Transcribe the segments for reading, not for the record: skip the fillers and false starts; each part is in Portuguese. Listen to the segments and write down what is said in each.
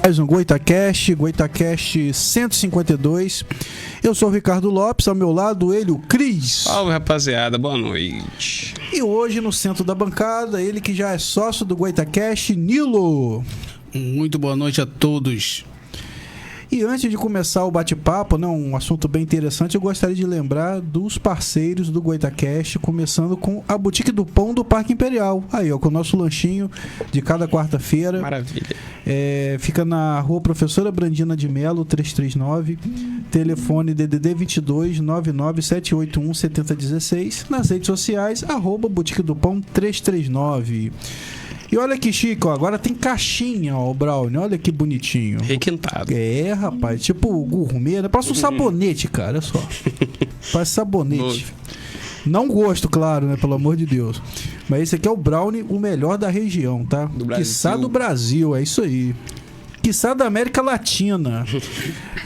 Mais um Goitacast 152. Eu sou o Ricardo Lopes, ao meu lado ele, o Cris. Salve, rapaziada, boa noite. E hoje no centro da bancada, ele que já é sócio do Goitacast, Nilo. Muito boa noite a todos. E antes de começar o bate-papo, né, um assunto bem interessante, eu gostaria de lembrar dos parceiros do Goitacast, começando com a Boutique do Pão do Parque Imperial. Aí, ó, com o nosso lanchinho de cada quarta-feira. Maravilha. Fica na rua Professora Brandina de Melo, 339, telefone DDD 22 99781 7016, nas redes sociais, @Boutique do Pão 339. E olha que chique, ó, agora tem caixinha, ó, o brownie, olha que bonitinho. Requintado. Rapaz, tipo gourmet, né? Parece um sabonete, cara, olha só. Parece sabonete. Não gosto, claro, né, pelo amor de Deus. Mas esse aqui é o brownie, o melhor da região, tá? Do Brasil. Quiçá do Brasil, é isso aí. Quiçá da América Latina.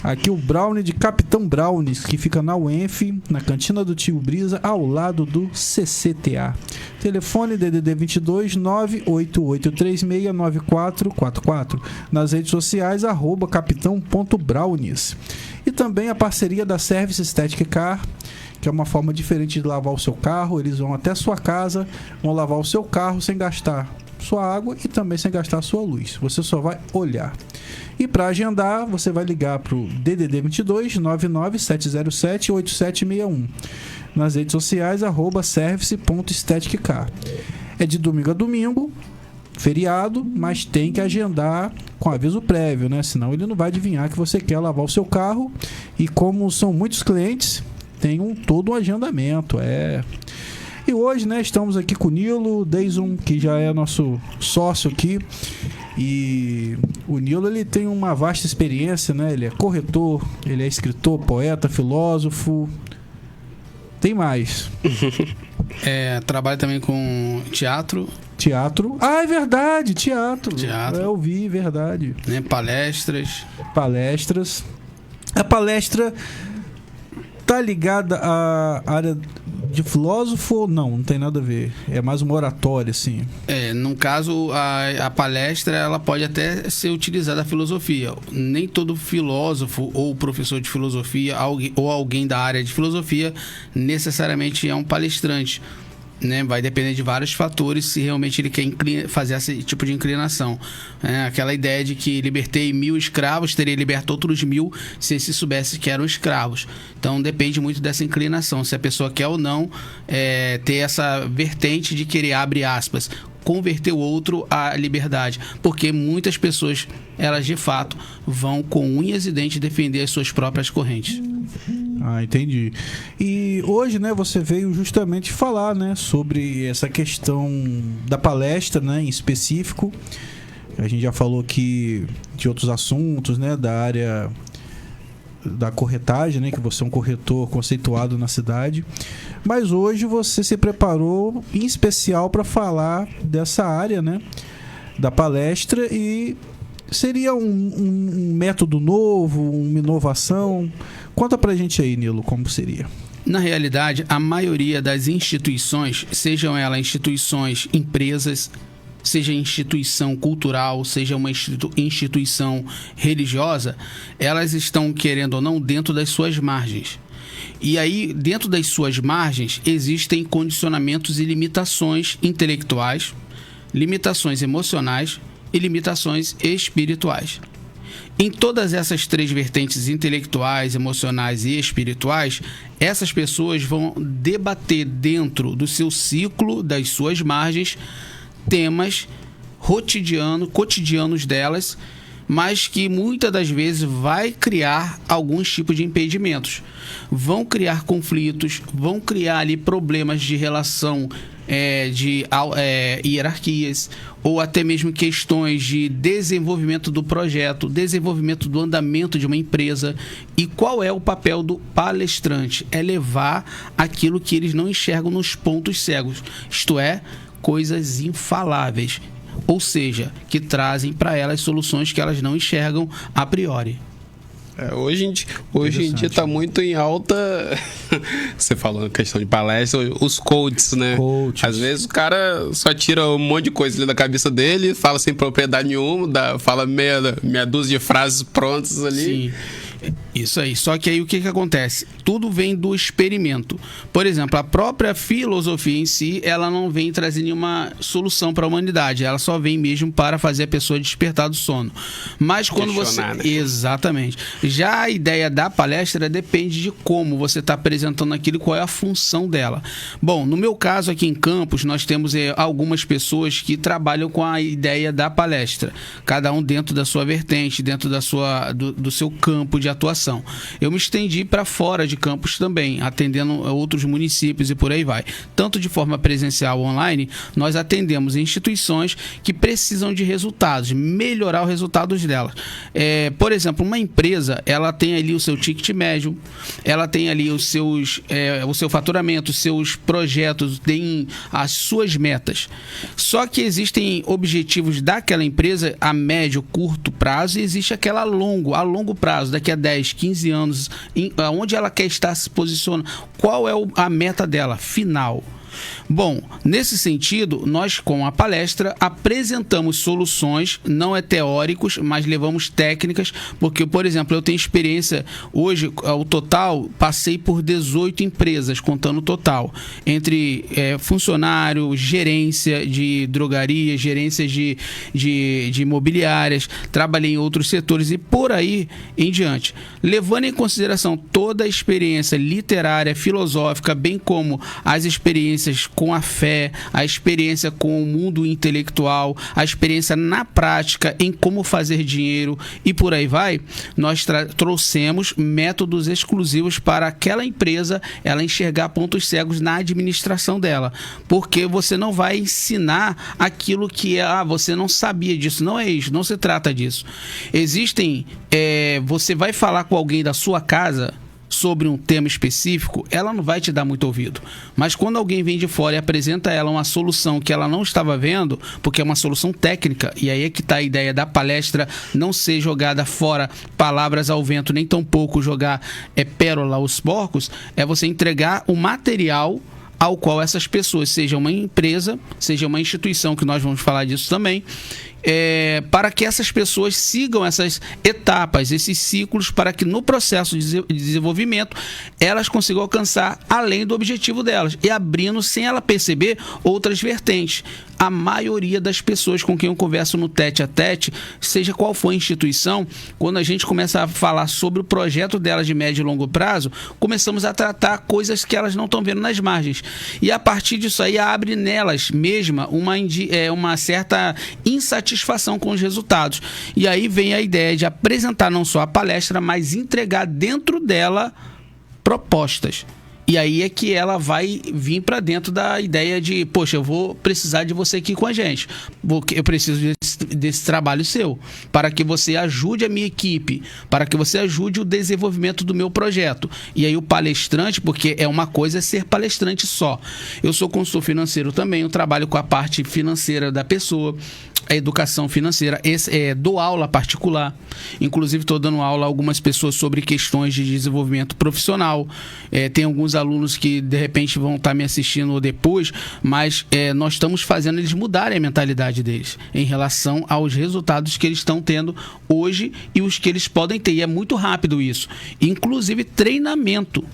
Aqui o brownie de Capitão Brownies, que fica na UENF, na cantina do Tio Brisa, ao lado do CCTA. Telefone DDD 22 988369444. Nas redes sociais, @capitão.brownies. E também a parceria da Service Static Car, que é uma forma diferente de lavar o seu carro. Eles vão até a sua casa, vão lavar o seu carro sem gastar sua água e também sem gastar sua luz. Você só vai olhar. E para agendar, você vai ligar para o DDD 22 99707 8761. Nas redes sociais, @service.staticcar. É de domingo a domingo, feriado, mas tem que agendar com aviso prévio, né? Senão ele não vai adivinhar que você quer lavar o seu carro. E como são muitos clientes, tem todo um agendamento. E hoje, né, estamos aqui com o Nilo Deison, que já é nosso sócio aqui. E o Nilo, ele tem uma vasta experiência, né? Ele é corretor, ele é escritor, poeta, filósofo. Tem mais. Trabalho também com teatro. Teatro. Ah, é verdade, teatro. Eu vi, verdade. Né? Palestras. A palestra tá ligada à área de filósofo ou não? Não tem nada a ver. É mais uma oratória, assim. No caso, a palestra ela pode até ser utilizada a filosofia. Nem todo filósofo ou professor de filosofia ou alguém da área de filosofia necessariamente é um palestrante. Né? Vai depender de vários fatores se realmente ele quer fazer esse tipo de inclinação. Aquela ideia de que libertei 1000 escravos, teria liberto outros 1000 se soubesse que eram escravos. Então depende muito dessa inclinação, se a pessoa quer ou não ter essa vertente de querer, abre aspas, converter o outro à liberdade, porque muitas pessoas, elas de fato vão com unhas e dentes defender as suas próprias correntes. Entendi. E hoje, né, você veio justamente falar, né, sobre essa questão da palestra, né, em específico. A gente já falou aqui de outros assuntos, né, da área da corretagem, né, que você é um corretor conceituado na cidade. Mas hoje você se preparou em especial para falar dessa área, né, da palestra, e seria um método novo, uma inovação. Conta pra gente aí, Nilo, como seria. Na realidade, a maioria das instituições, sejam elas instituições, empresas, seja instituição cultural, seja uma instituição religiosa, elas estão, querendo ou não, dentro das suas margens. E aí, dentro das suas margens, existem condicionamentos e limitações intelectuais, limitações emocionais e limitações espirituais. Em todas essas três vertentes, intelectuais, emocionais e espirituais, essas pessoas vão debater dentro do seu ciclo, das suas margens, temas cotidianos delas, mas que muitas das vezes vai criar alguns tipos de impedimentos. Vão criar conflitos, vão criar ali problemas de relação de hierarquias, ou até mesmo questões de desenvolvimento do projeto, desenvolvimento do andamento de uma empresa. E qual é o papel do palestrante? É levar aquilo que eles não enxergam nos pontos cegos, isto é, coisas infaláveis, ou seja, que trazem para elas soluções que elas não enxergam a priori. Hoje em dia tá muito em alta. Você falou questão de palestra, os coaches, né? Às vezes o cara só tira um monte de coisa ali da cabeça dele, fala sem propriedade nenhuma, fala meia dúzia de frases prontas ali. Sim. Isso aí. Só que aí o que acontece? Tudo vem do experimento. Por exemplo, a própria filosofia em si, ela não vem trazer nenhuma solução para a humanidade. Ela só vem mesmo para fazer a pessoa despertar do sono. Mas quando questionar, você... Né? Exatamente. Já a ideia da palestra depende de como você está apresentando aquilo e qual é a função dela. Bom, no meu caso aqui em Campos, nós temos algumas pessoas que trabalham com a ideia da palestra. Cada um dentro da sua vertente, dentro do seu campo de atuação. Eu me estendi para fora de Campos também, atendendo outros municípios e por aí vai. Tanto de forma presencial ou online, nós atendemos instituições que precisam de resultados, melhorar os resultados delas. Por exemplo, uma empresa, ela tem ali o seu ticket médio, ela tem ali o seu faturamento, os seus projetos, tem as suas metas. Só que existem objetivos daquela empresa a médio, curto prazo, e existe aquela a longo prazo, daqui a 10, 15 anos, onde ela quer estar se posicionando, qual é a meta dela, final. Bom, nesse sentido, nós com a palestra apresentamos soluções, não é teóricos, mas levamos técnicas, porque, por exemplo, eu tenho experiência hoje, o total, passei por 18 empresas, contando o total, entre funcionário, gerência de drogarias, gerências de imobiliárias, trabalhei em outros setores e por aí em diante. Levando em consideração toda a experiência literária, filosófica, bem como as experiências com a fé, a experiência com o mundo intelectual, a experiência na prática em como fazer dinheiro e por aí vai, nós trouxemos métodos exclusivos para aquela empresa ela enxergar pontos cegos na administração dela, porque você não vai ensinar aquilo que você não sabia disso, não é isso, não se trata disso. Existem, você vai falar com alguém da sua casa sobre um tema específico, ela não vai te dar muito ouvido. Mas quando alguém vem de fora e apresenta a ela uma solução que ela não estava vendo, porque é uma solução técnica, e aí é que está a ideia da palestra não ser jogada fora palavras ao vento, nem tampouco jogar pérola aos porcos, é você entregar o material ao qual essas pessoas, seja uma empresa, seja uma instituição, que nós vamos falar disso também, para que essas pessoas sigam essas etapas, esses ciclos, para que no processo de desenvolvimento elas consigam alcançar além do objetivo delas e abrindo, sem ela perceber, outras vertentes. A maioria das pessoas com quem eu converso no tete a tete, seja qual for a instituição, quando a gente começa a falar sobre o projeto delas de médio e longo prazo, começamos a tratar coisas que elas não estão vendo nas margens. E a partir disso aí abre nelas mesma uma certa insatisfação com os resultados. E aí vem a ideia de apresentar não só a palestra, mas entregar dentro dela propostas. E aí é que ela vai vir para dentro da ideia de, poxa, eu vou precisar de você aqui com a gente, porque eu preciso desse trabalho seu, para que você ajude a minha equipe, para que você ajude o desenvolvimento do meu projeto. E aí o palestrante, porque uma coisa é ser palestrante só. Eu sou consultor financeiro também, eu trabalho com a parte financeira da pessoa, a educação financeira, dou aula particular, inclusive estou dando aula a algumas pessoas sobre questões de desenvolvimento profissional, tem alguns alunos que de repente vão estar me assistindo depois, mas nós estamos fazendo eles mudarem a mentalidade deles em relação aos resultados que eles estão tendo hoje e os que eles podem ter, e é muito rápido isso, inclusive treinamento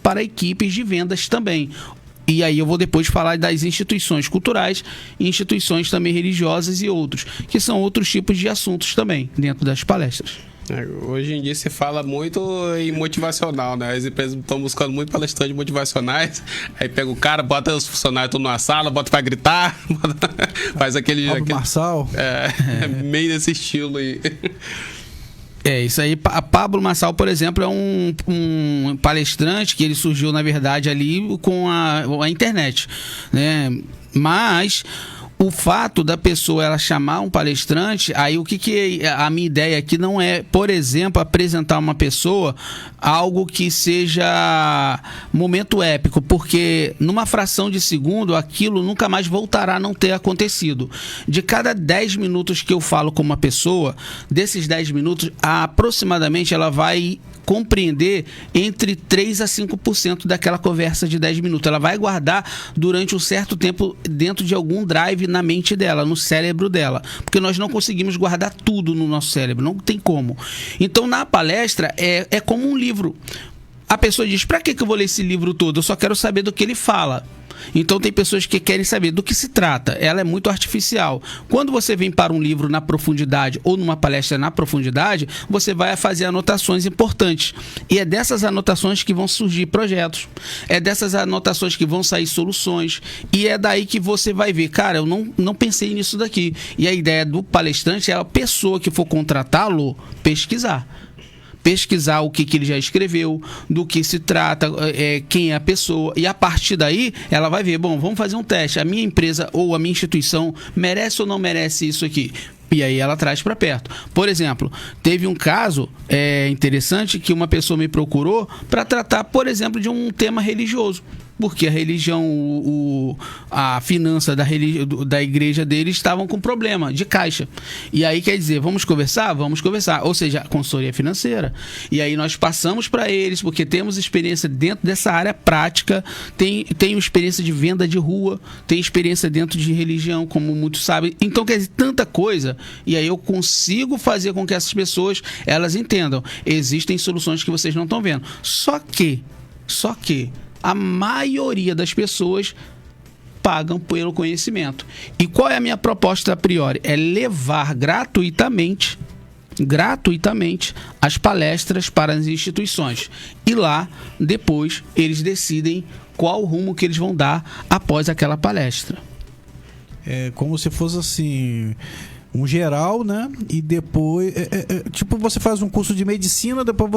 para equipes de vendas também. E aí eu vou depois falar das instituições culturais, instituições também religiosas e outros, que são outros tipos de assuntos também dentro das palestras. Hoje em dia se fala muito em motivacional, né? As empresas estão buscando muito palestrantes motivacionais, aí pega o cara, bota os funcionários tudo numa sala, bota pra gritar, faz aquele Marçal. Meio desse estilo aí. Isso aí. A Pablo Marçal, por exemplo, é um palestrante que ele surgiu, na verdade, ali com a internet, né? Mas o fato da pessoa ela chamar um palestrante, aí o que a minha ideia aqui não é, por exemplo, apresentar uma pessoa algo que seja momento épico, porque numa fração de segundo aquilo nunca mais voltará a não ter acontecido. De cada 10 minutos que eu falo com uma pessoa, desses 10 minutos, aproximadamente ela vai compreender entre 3 a 5% daquela conversa de 10 minutos. Ela vai guardar durante um certo tempo dentro de algum drive na mente dela, no cérebro dela. Porque nós não conseguimos guardar tudo no nosso cérebro, não tem como. Então, na palestra, é como um livro. A pessoa diz, para que eu vou ler esse livro todo? Eu só quero saber do que ele fala. Então tem pessoas que querem saber do que se trata. Ela é muito artificial. Quando você vem para um livro na profundidade ou numa palestra na profundidade, você vai fazer anotações importantes. E é dessas anotações que vão surgir projetos. É dessas anotações que vão sair soluções. E é daí que você vai ver, cara, eu não pensei nisso daqui. E a ideia do palestrante é a pessoa que for contratá-lo pesquisar o que ele já escreveu, do que se trata, quem é a pessoa, e a partir daí ela vai ver, bom, vamos fazer um teste, a minha empresa ou a minha instituição merece ou não merece isso aqui? E aí ela traz para perto. Por exemplo, teve um caso interessante que uma pessoa me procurou para tratar, por exemplo, de um tema religioso. Porque a religião, a finança da igreja deles estavam com problema de caixa. E aí quer dizer, vamos conversar? Vamos conversar. Ou seja, consultoria financeira. E aí nós passamos para eles, porque temos experiência dentro dessa área prática, tem experiência de venda de rua, tem experiência dentro de religião, como muitos sabem. Então quer dizer, tanta coisa. E aí eu consigo fazer com que essas pessoas, elas entendam. Existem soluções que vocês não estão vendo. Só que a maioria das pessoas pagam pelo conhecimento. E qual é a minha proposta a priori? É levar gratuitamente as palestras para as instituições. E lá, depois, eles decidem qual rumo que eles vão dar após aquela palestra. É como se fosse assim, um geral, né? E depois, tipo, você faz um curso de medicina, depois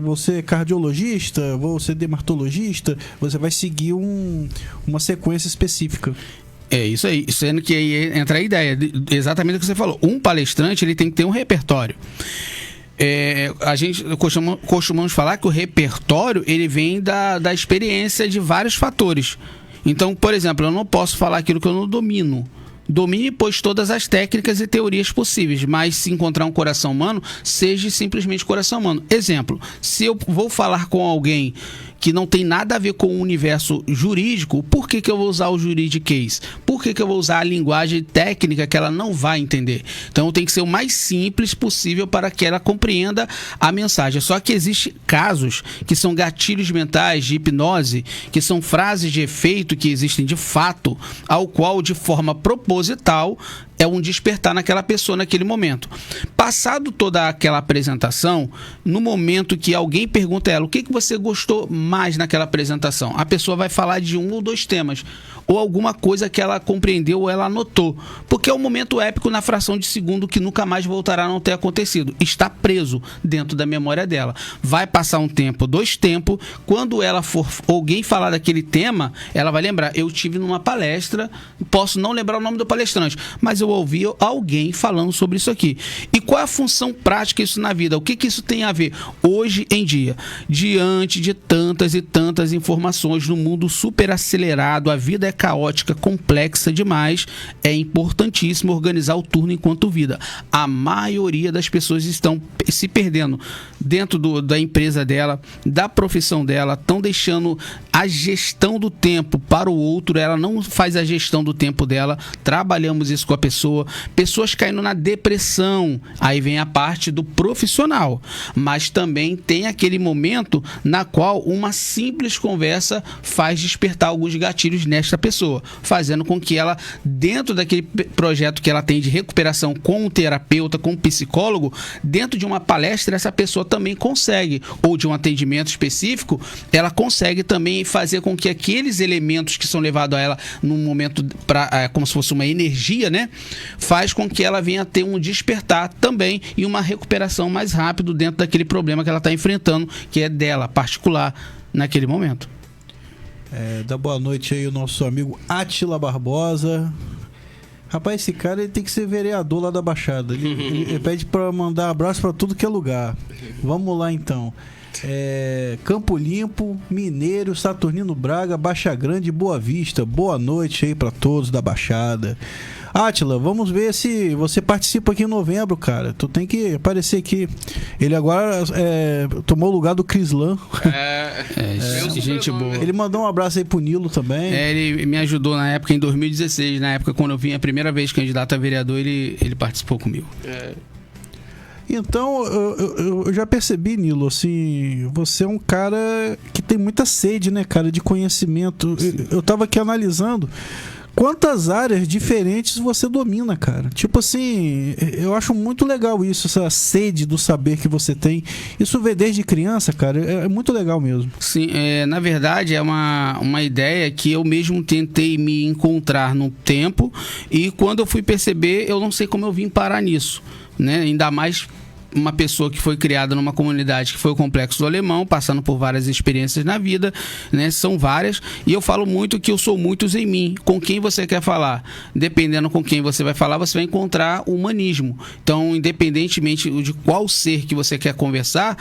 você é cardiologista, você é dermatologista, você vai seguir uma sequência específica. É isso aí, sendo que aí entra a ideia, exatamente o que você falou. Um palestrante, ele tem que ter um repertório. A gente costumamos falar que o repertório, ele vem da experiência de vários fatores. Então, por exemplo, eu não posso falar aquilo que eu não domino. Domine, pois, todas as técnicas e teorias possíveis, mas se encontrar um coração humano, seja simplesmente coração humano. Exemplo, se eu vou falar com alguém que não tem nada a ver com o universo jurídico, por que eu vou usar o juridiquês? Por que eu vou usar a linguagem técnica que ela não vai entender? Então tem que ser o mais simples possível para que ela compreenda a mensagem. Só que existem casos que são gatilhos mentais de hipnose, que são frases de efeito que existem de fato, ao qual de forma proposital é um despertar naquela pessoa naquele momento. Passado toda aquela apresentação, no momento que alguém pergunta a ela o que você gostou mais naquela apresentação, a pessoa vai falar de um ou dois temas, ou alguma coisa que ela compreendeu ou ela anotou, porque é um momento épico na fração de segundo que nunca mais voltará a não ter acontecido. Está preso dentro da memória dela. Vai passar um tempo, 2 tempos, quando ela for alguém falar daquele tema, ela vai lembrar, eu tive numa palestra, posso não lembrar o nome do palestrante, mas eu ouvi alguém falando sobre isso aqui. E qual é a função prática disso na vida? O que isso tem a ver hoje em dia? Diante de tantas e tantas informações no mundo super acelerado, a vida é caótica, complexa demais, é importantíssimo organizar o turno enquanto vida. A maioria das pessoas estão se perdendo dentro da empresa dela, da profissão dela, estão deixando a gestão do tempo para o outro, ela não faz a gestão do tempo dela. Trabalhamos isso com a pessoas caindo na depressão, aí vem a parte do profissional, mas também tem aquele momento na qual uma simples conversa faz despertar alguns gatilhos nesta pessoa, fazendo com que ela, dentro daquele projeto que ela tem de recuperação com um terapeuta, com um psicólogo, dentro de uma palestra essa pessoa também consegue, ou de um atendimento específico, ela consegue também fazer com que aqueles elementos que são levados a ela num momento como se fosse uma energia, né? Faz com que ela venha a ter um despertar também e uma recuperação mais rápido dentro daquele problema que ela está enfrentando, que é dela, particular, naquele momento. Dá boa noite aí o nosso amigo Átila Barbosa. Rapaz, esse cara ele tem que ser vereador lá da Baixada. Ele pede pra mandar abraço pra tudo que é lugar. Vamos lá, então. Campo Limpo, Mineiro, Saturnino Braga, Baixa Grande, Boa Vista. Boa noite aí pra todos da Baixada. Átila, vamos ver se você participa aqui em novembro, cara. Tu tem que aparecer aqui. Ele agora tomou o lugar do Crislan. Gente boa. Ele mandou um abraço aí pro Nilo também. Ele me ajudou na época, em 2016. Na época, quando eu vim a primeira vez candidato a vereador, ele participou comigo. Então, eu já percebi, Nilo, assim, você é um cara que tem muita sede, né, cara, de conhecimento. Eu tava aqui analisando quantas áreas diferentes você domina, cara. Tipo assim, eu acho muito legal isso, essa sede do saber que você tem. Isso vem desde criança, cara, é muito legal mesmo. Sim, na verdade é uma ideia que eu mesmo tentei me encontrar no tempo, e quando eu fui perceber, eu não sei como eu vim parar nisso, né? Ainda mais uma pessoa que foi criada numa comunidade que foi o Complexo do Alemão, passando por várias experiências na vida, né? São várias, e eu falo muito que eu sou muitos em mim. Com quem você quer falar? Dependendo com quem você vai falar, você vai encontrar o humanismo. Então, independentemente de qual ser que você quer conversar,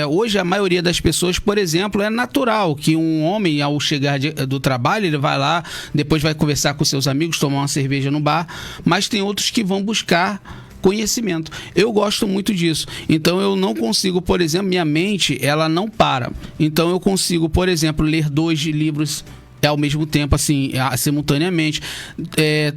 hoje a maioria das pessoas, por exemplo, é natural que um homem, ao chegar do trabalho, ele vai lá, depois vai conversar com seus amigos, tomar uma cerveja no bar, mas tem outros que vão buscar conhecimento. Eu gosto muito disso. Então eu não consigo, por exemplo, minha mente, ela não para. Então eu consigo, por exemplo, ler 2 livros ao mesmo tempo, assim, simultaneamente.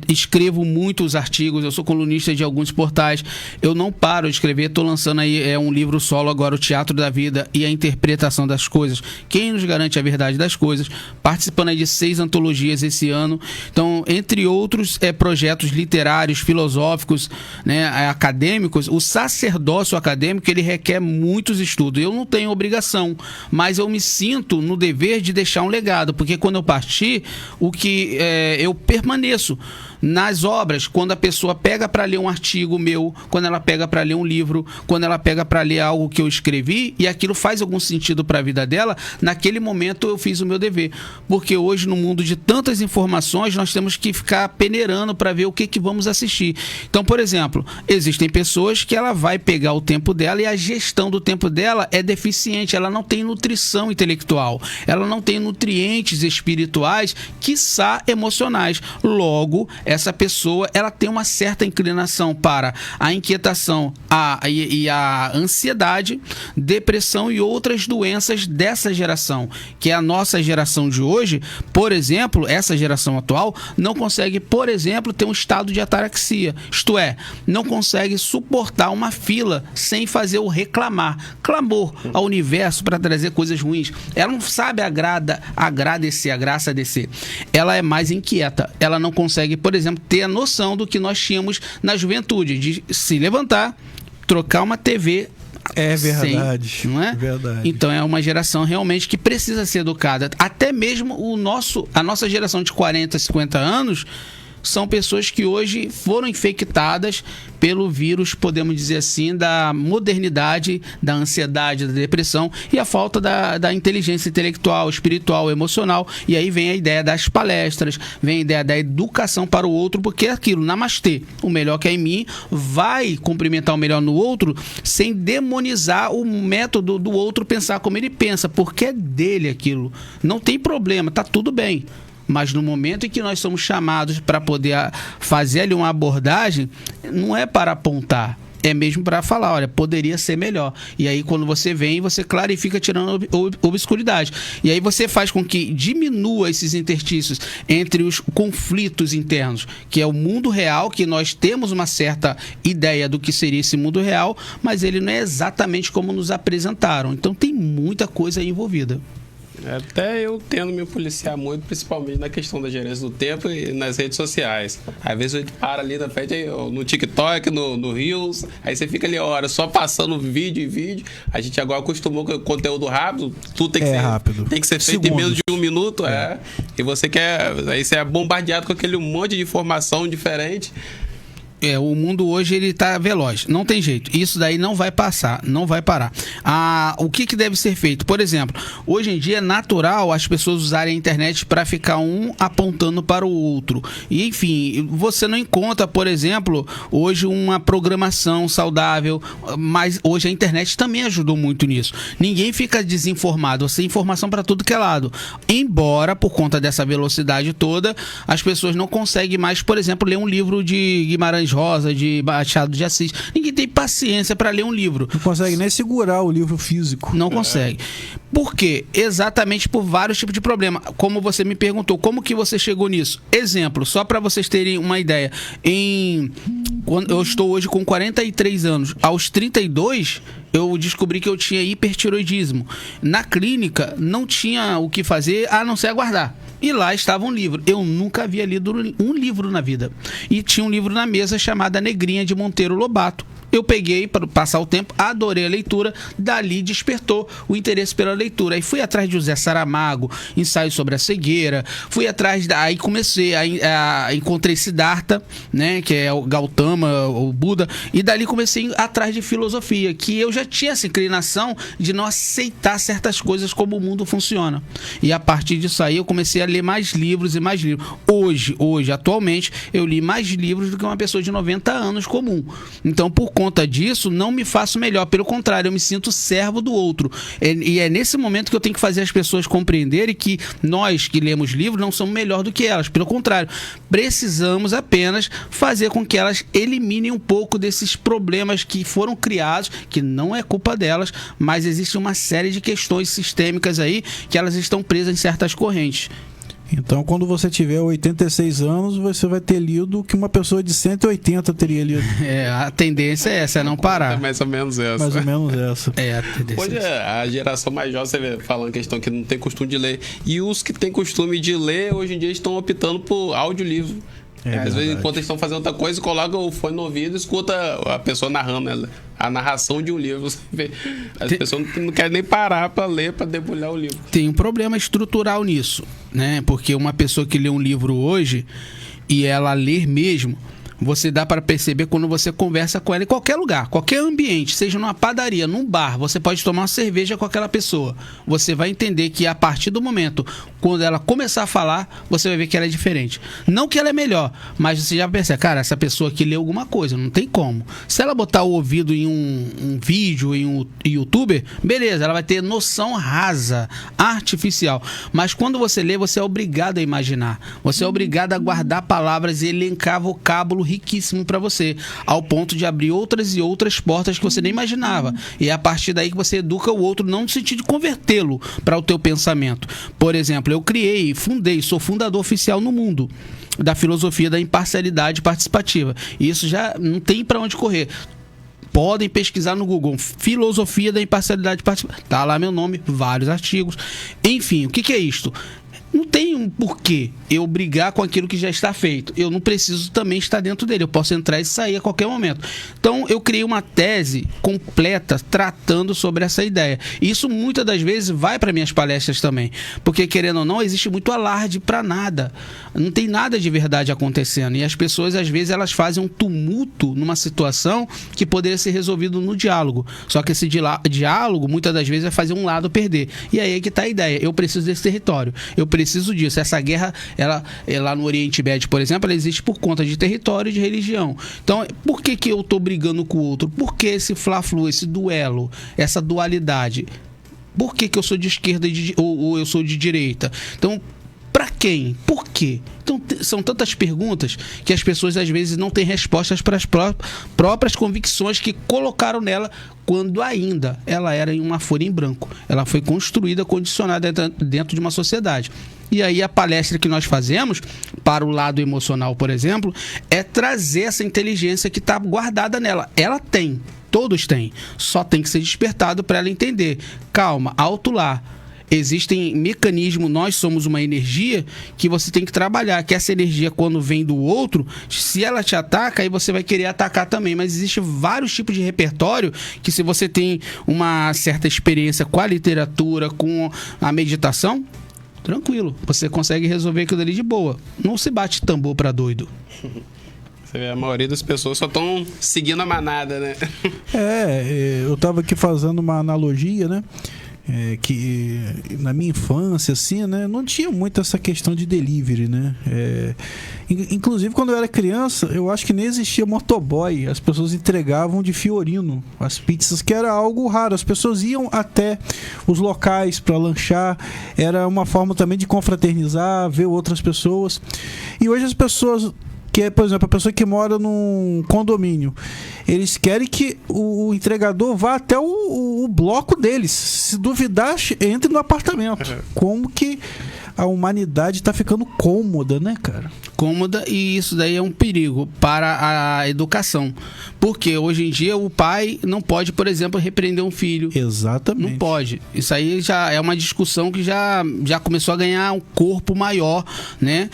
Escrevo muitos artigos, eu sou colunista de alguns portais, eu não paro de escrever. Estou lançando aí um livro solo agora, O Teatro da Vida e a Interpretação das Coisas. Quem nos garante a verdade das coisas? Participando aí de 6 antologias esse ano. Então, entre outros projetos literários, filosóficos, né, acadêmicos. O sacerdócio acadêmico, ele requer muitos estudos. Eu não tenho obrigação, mas eu me sinto no dever de deixar um legado, porque quando eu partir, eu permaneço nas obras. Quando a pessoa pega para ler um artigo meu, quando ela pega para ler um livro, quando ela pega para ler algo que eu escrevi e aquilo faz algum sentido para a vida dela, naquele momento eu fiz o meu dever. Porque hoje, no mundo de tantas informações, nós temos que ficar peneirando para ver o que vamos assistir. Então, por exemplo, existem pessoas que ela vai pegar o tempo dela e a gestão do tempo dela é deficiente, ela não tem nutrição intelectual, ela não tem nutrientes espirituais, quiçá emocionais. Logo, essa pessoa, ela tem uma certa inclinação para a inquietação e a ansiedade, depressão e outras doenças dessa geração, que é a nossa geração de hoje. Por exemplo, essa geração atual não consegue, por exemplo, ter um estado de ataraxia, isto é, não consegue suportar uma fila sem fazer o reclamar, clamor ao universo para trazer coisas ruins. Ela não sabe agradecer, a graça descer. Ela é mais inquieta, ela não consegue, por exemplo, ter a noção do que nós tínhamos na juventude, de se levantar, trocar uma TV. É verdade. Não é? Verdade. Então é uma geração realmente que precisa ser educada. Até mesmo a nossa geração de 40, 50 anos são pessoas que hoje foram infectadas pelo vírus, podemos dizer assim, da modernidade, da ansiedade, da depressão e a falta da inteligência intelectual, espiritual, emocional. E aí vem a ideia das palestras, vem a ideia da educação para o outro, porque é aquilo, namastê, o melhor que é em mim, vai cumprimentar o melhor no outro sem demonizar o método do outro pensar como ele pensa, porque é dele aquilo. Não tem problema, tá tudo bem. Mas no momento em que nós somos chamados para poder fazer ali uma abordagem, não é para apontar, é mesmo para falar, olha, poderia ser melhor. E aí quando você vem, você clarifica tirando obscuridade. E aí você faz com que diminua esses interstícios entre os conflitos internos, que é o mundo real, que nós temos uma certa ideia do que seria esse mundo real, mas ele não é exatamente como nos apresentaram. Então tem muita coisa aí envolvida. Até eu tendo me policiar muito, principalmente na questão da gerência do tempo e nas redes sociais. Às vezes a gente para ali na frente, no TikTok, no Reels, aí você fica ali, hora só passando vídeo e vídeo. A gente agora acostumou com o conteúdo rápido, tudo tem que ser rápido. Tem que ser feito em menos de 1 minuto. E você quer. Aí você é bombardeado com aquele monte de informação diferente. O mundo hoje ele tá veloz, não tem jeito. Isso daí não vai passar, não vai parar. O que deve ser feito? Por exemplo, hoje em dia é natural as pessoas usarem a internet para ficar um apontando para o outro. E enfim, você não encontra, por exemplo, hoje uma programação saudável, mas hoje a internet também ajudou muito nisso. Ninguém fica desinformado, você tem informação para tudo que é lado. Embora, por conta dessa velocidade toda, as pessoas não conseguem mais, por exemplo, ler um livro de Guimarães Rosa, de Machado de Assis. Ninguém tem paciência para ler um livro. Não consegue nem segurar o livro físico. Não consegue. Por quê? Exatamente por vários tipos de problema. Como você me perguntou, como que você chegou nisso? Exemplo, só para vocês terem uma ideia. Eu estou hoje com 43 anos. Aos 32, eu descobri que eu tinha hipertiroidismo. Na clínica, não tinha o que fazer a não ser aguardar. E lá estava um livro. Eu nunca havia lido um livro na vida. E tinha um livro na mesa chamado A Negrinha, de Monteiro Lobato. Eu peguei para passar o tempo, adorei a leitura, dali despertou o interesse pela leitura. Aí fui atrás de José Saramago, Ensaio sobre a Cegueira, fui atrás, aí comecei, encontrei Siddhartha, né, que é o Gautama, o Buda, e dali comecei atrás de filosofia, que eu já tinha essa inclinação de não aceitar certas coisas como o mundo funciona. E a partir disso aí eu comecei a ler mais livros e mais livros. Hoje, atualmente, eu li mais livros do que uma pessoa de 90 anos comum. Então, por conta disso, não me faço melhor, pelo contrário, eu me sinto servo do outro. E é nesse momento que eu tenho que fazer as pessoas compreenderem que nós que lemos livros não somos melhor do que elas, pelo contrário, precisamos apenas fazer com que elas eliminem um pouco desses problemas que foram criados, que não é culpa delas, mas existe uma série de questões sistêmicas aí que elas estão presas em certas correntes. Então, quando você tiver 86 anos, você vai ter lido o que uma pessoa de 180 teria lido. A tendência é essa, é não parar. É mais ou menos essa. Mais ou menos essa. A tendência. Hoje a geração mais jovem, você vê, falando questão que não tem costume de ler. E os que têm costume de ler, hoje em dia estão optando por audiolivro. Às vezes, enquanto eles estão fazendo outra coisa, coloca o fone no ouvido e escuta a pessoa narrando a narração de um livro. Você vê, as pessoas não querem nem parar para ler, para debulhar o livro. Tem um problema estrutural nisso, né? Porque uma pessoa que lê um livro hoje e ela ler mesmo, você dá para perceber quando você conversa com ela em qualquer lugar, qualquer ambiente, seja numa padaria, num bar, você pode tomar uma cerveja com aquela pessoa. Você vai entender que a partir do momento, quando ela começar a falar, você vai ver que ela é diferente. Não que ela é melhor, mas você já percebe, cara, essa pessoa aqui leu alguma coisa, não tem como. Se ela botar o ouvido em um vídeo, em um youtuber, beleza, ela vai ter noção rasa, artificial. Mas quando você lê, você é obrigado a imaginar. Você é obrigado a guardar palavras e elencar vocábulo riquíssimo para você, ao ponto de abrir outras e outras portas que você nem imaginava. E é a partir daí que você educa o outro, não no sentido de convertê-lo para o teu pensamento. Por exemplo, eu sou fundador oficial no mundo da filosofia da imparcialidade participativa. E isso já não tem para onde correr. Podem pesquisar no Google, filosofia da imparcialidade participativa. Tá lá meu nome, vários artigos. Enfim, o que é isto? Não tem um porquê eu brigar com aquilo que já está feito. Eu não preciso também estar dentro dele. Eu posso entrar e sair a qualquer momento. Então, eu criei uma tese completa tratando sobre essa ideia. E isso, muitas das vezes, vai para minhas palestras também. Porque, querendo ou não, existe muito alarde para nada. Não tem nada de verdade acontecendo. E as pessoas, às vezes, elas fazem um tumulto numa situação que poderia ser resolvido no diálogo. Só que esse diálogo, muitas das vezes, vai fazer um lado perder. E aí é que está a ideia. Eu preciso desse território. Eu preciso disso. Essa guerra, ela lá no Oriente Médio, por exemplo, ela existe por conta de território e de religião. Então, por que eu estou brigando com o outro? Por que esse fla-flu, esse duelo, essa dualidade? Por que eu sou de esquerda ou eu sou de direita? Então, para quem? Por quê? Então, são tantas perguntas que as pessoas às vezes não têm respostas para as próprias convicções que colocaram nela quando ainda ela era em uma folha em branco. Ela foi construída, condicionada dentro de uma sociedade. E aí a palestra que nós fazemos, para o lado emocional, por exemplo, é trazer essa inteligência que está guardada nela. Ela tem, todos têm, só tem que ser despertado para ela entender. Calma, alto lá. Existem mecanismos, nós somos uma energia que você tem que trabalhar, que essa energia, quando vem do outro, se ela te ataca, aí você vai querer atacar também. Mas existe vários tipos de repertório que, se você tem uma certa experiência com a literatura, com a meditação, tranquilo, você consegue resolver aquilo ali de boa. Não se bate tambor para doido. Você vê, a maioria das pessoas só estão seguindo a manada, né? Eu tava aqui fazendo uma analogia, né? Que na minha infância, assim, né, não tinha muito essa questão de delivery, né? Inclusive, quando eu era criança, eu acho que nem existia motoboy. As pessoas entregavam de Fiorino as pizzas, que era algo raro. As pessoas iam até os locais para lanchar. Era uma forma também de confraternizar, ver outras pessoas. E hoje as pessoas... por exemplo, a pessoa que mora num condomínio, eles querem que o entregador vá até o bloco deles. Se duvidar, entre no apartamento. Como que a humanidade está ficando cômoda, né, cara? Cômoda, e isso daí é um perigo para a educação. Porque hoje em dia o pai não pode, por exemplo, repreender um filho. Exatamente. Não pode. Isso aí já é uma discussão que já começou a ganhar um corpo maior, né?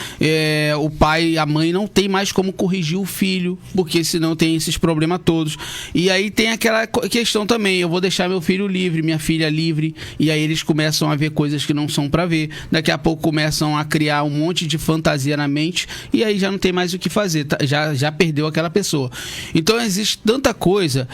O pai e a mãe não tem mais como corrigir o filho, porque senão tem esses problemas todos. E aí tem aquela questão também, eu vou deixar meu filho livre, minha filha livre, e aí eles começam a ver coisas que não são para ver. Daqui a pouco começam a criar um monte de fantasia na mente, e aí já não tem mais o que fazer, já perdeu aquela pessoa. Então existe tanta coisa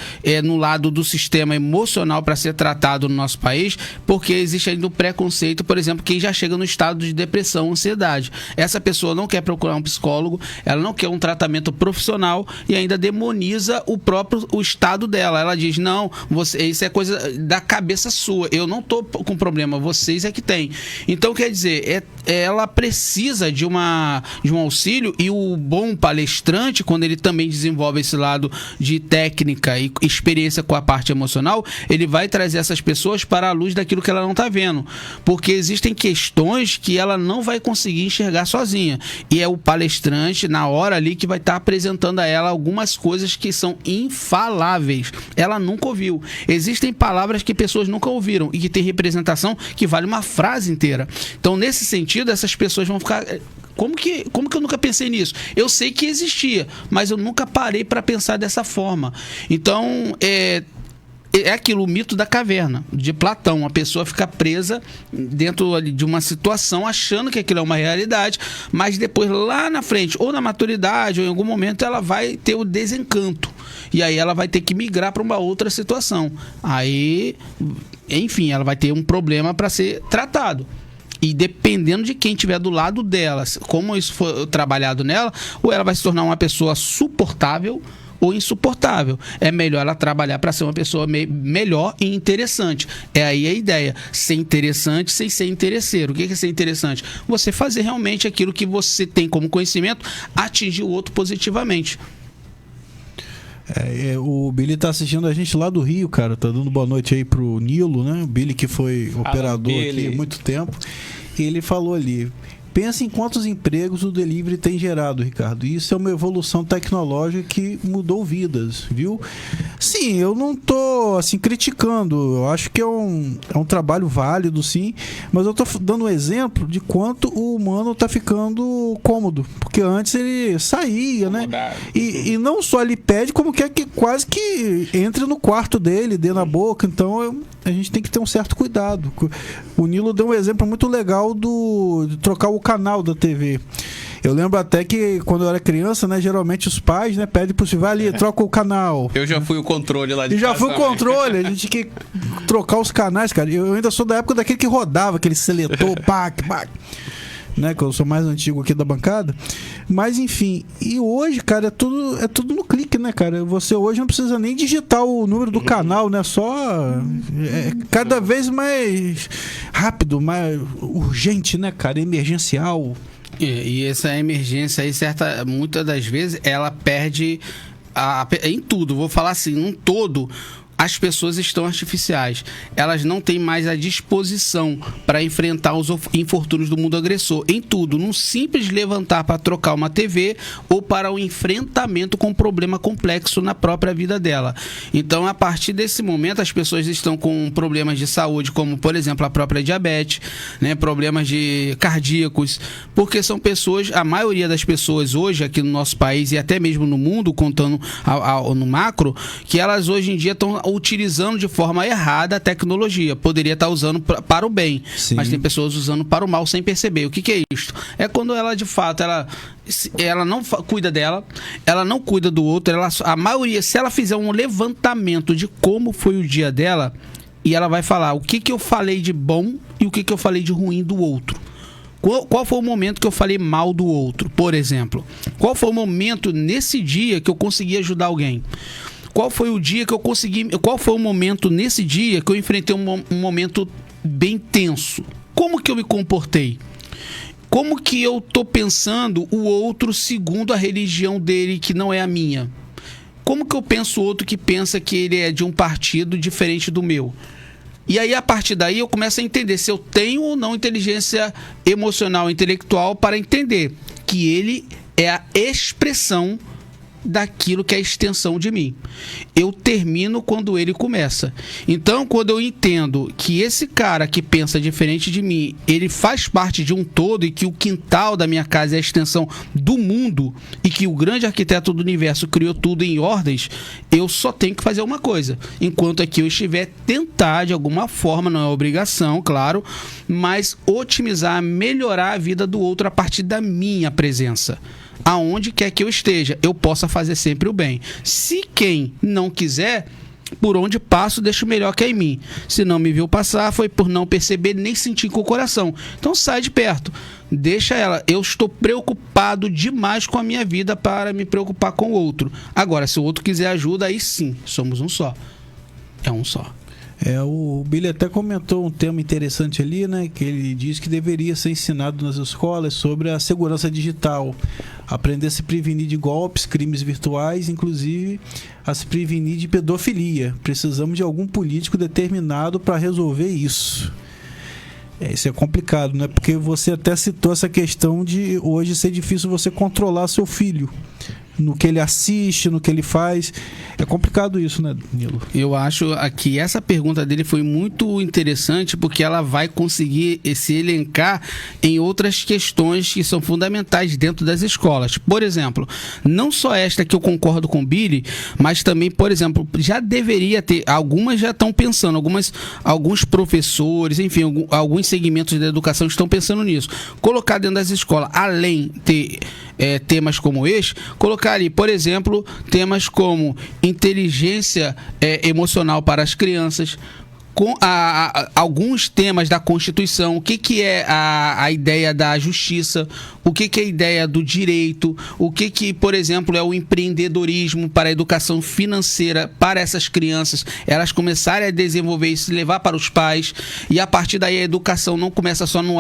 no lado do sistema emocional para ser tratado no nosso país, porque existe ainda o preconceito, por exemplo, quem já chega no estado de depressão, ansiedade. Essa pessoa não quer procurar um psicólogo, ela não quer um tratamento profissional e ainda demoniza o estado dela. Ela diz, não, isso é coisa da cabeça sua, eu não tô com problema, vocês é que tem. Então, quer dizer, ela precisa de um auxílio, e o bom palestrante, quando ele também desenvolve esse lado de técnica e experiência com a parte emocional, ele vai trazer essas pessoas para a luz daquilo que ela não está vendo, porque existem questões que ela não vai conseguir enxergar sozinha, e é o palestrante na hora ali que vai estar apresentando a ela algumas coisas que são infaláveis, ela nunca ouviu. Existem palavras que pessoas nunca ouviram e que tem representação que vale uma frase inteira. Então, nesse sentido, essas pessoas vão ficar... Como que eu nunca pensei nisso? Eu sei que existia, mas eu nunca parei para pensar dessa forma. Então, é aquilo, o mito da caverna, de Platão. A pessoa fica presa dentro de uma situação, achando que aquilo é uma realidade, mas depois, lá na frente, ou na maturidade, ou em algum momento, ela vai ter o desencanto. E aí ela vai ter que migrar para uma outra situação. Aí, enfim, ela vai ter um problema para ser tratado. E dependendo de quem estiver do lado dela, como isso for trabalhado nela, ou ela vai se tornar uma pessoa suportável ou insuportável. É melhor ela trabalhar para ser uma pessoa melhor e interessante. É aí a ideia. Ser interessante sem ser interesseiro. O que é ser interessante? Você fazer realmente aquilo que você tem como conhecimento, atingir o outro positivamente. O Billy tá assistindo a gente lá do Rio, cara. Tá dando boa noite aí pro Nilo, né? O Billy, que foi operador aqui há muito tempo. E ele falou ali: pensa em quantos empregos o delivery tem gerado, Ricardo. Isso é uma evolução tecnológica que mudou vidas, viu? Sim, eu não tô assim criticando. Eu acho que é um trabalho válido, sim. Mas eu tô dando um exemplo de quanto o humano tá ficando cômodo. Porque antes ele saía, né? E não só ele pede, como quer que quase que entre no quarto dele, dê na boca. Então a gente tem que ter um certo cuidado. O Nilo deu um exemplo muito legal de trocar o canal da TV. Eu lembro até que quando eu era criança, né, geralmente os pais, né, pedem pro filho, vai ali, troca o canal. Eu já fui o controle lá de casa. E já fui o controle, a gente tinha que trocar os canais, cara. Eu ainda sou da época daquele que rodava, aquele seletor, pac, né, que eu sou mais antigo aqui da bancada. Mas enfim, e hoje, cara, é tudo no clique, né, cara? Você hoje não precisa nem digitar o número do canal, né? Só cada vez mais rápido, mais urgente, né, cara? Emergencial. E essa emergência aí, muitas das vezes, ela perde em tudo. Vou falar assim, num todo, as pessoas estão artificiais. Elas não têm mais a disposição para enfrentar os infortúnios do mundo agressor. Em tudo, num simples levantar para trocar uma TV ou para o enfrentamento com um problema complexo na própria vida dela. Então, a partir desse momento, as pessoas estão com problemas de saúde, como, por exemplo, a própria diabetes, né, problemas cardíacos, porque são pessoas, a maioria das pessoas hoje aqui no nosso país e até mesmo no mundo, contando no macro, que elas hoje em dia estão utilizando de forma errada a tecnologia. Poderia estar usando para o bem, sim, mas tem pessoas usando para o mal sem perceber. O que é isso? É quando ela, de fato, ela não cuida dela, ela não cuida do outro. A maioria, se ela fizer um levantamento de como foi o dia dela, e ela vai falar o que eu falei de bom e o que eu falei de ruim do outro. Qual foi o momento que eu falei mal do outro, por exemplo? Qual foi o momento nesse dia que eu consegui ajudar alguém? Qual foi o dia que eu consegui... Qual foi o momento nesse dia que eu enfrentei um momento bem tenso? Como que eu me comportei? Como que eu tô pensando o outro segundo a religião dele, que não é a minha? Como que eu penso o outro que pensa que ele é de um partido diferente do meu? E aí, a partir daí, eu começo a entender se eu tenho ou não inteligência emocional e intelectual para entender que ele é a expressão daquilo que é a extensão de mim. Eu termino quando ele começa. Então, quando eu entendo que esse cara que pensa diferente de mim, ele faz parte de um todo e que o quintal da minha casa é a extensão do mundo e que o grande arquiteto do universo criou tudo em ordens, eu só tenho que fazer uma coisa. Enquanto aqui eu estiver, tentar de alguma forma, não é obrigação, claro, mas otimizar, melhorar a vida do outro a partir da minha presença. Aonde quer que eu esteja, eu possa fazer sempre o bem. Se quem não quiser, por onde passo, deixo melhor que é em mim. Se não me viu passar, foi por não perceber nem sentir com o coração. Então sai de perto, deixa ela. Eu estou preocupado demais com a minha vida para me preocupar com o outro. Agora, se o outro quiser ajuda, aí sim, somos um só. É um só. O Billy até comentou um tema interessante ali, né? Que ele diz que deveria ser ensinado nas escolas sobre a segurança digital. Aprender a se prevenir de golpes, crimes virtuais, inclusive a se prevenir de pedofilia. Precisamos de algum político determinado para resolver isso. Isso é complicado, né? Porque você até citou essa questão de hoje ser difícil você controlar seu filho. No que ele assiste, no que ele faz. É complicado isso, né, Danilo? Eu acho que essa pergunta dele foi muito interessante, porque ela vai conseguir se elencar em outras questões que são fundamentais dentro das escolas. Por exemplo, não só esta que eu concordo com o Billy, mas também, por exemplo, já deveria ter, algumas já estão pensando, alguns professores, enfim, alguns segmentos da educação estão pensando nisso. Colocar dentro das escolas, além de temas como este, colocar ali, por exemplo, temas como inteligência emocional para as crianças, com alguns temas da Constituição, o que é a ideia da justiça, o que é a ideia do direito, o que, por exemplo, é o empreendedorismo para a educação financeira para essas crianças, elas começarem a desenvolver isso, levar para os pais, e a partir daí a educação não começa só no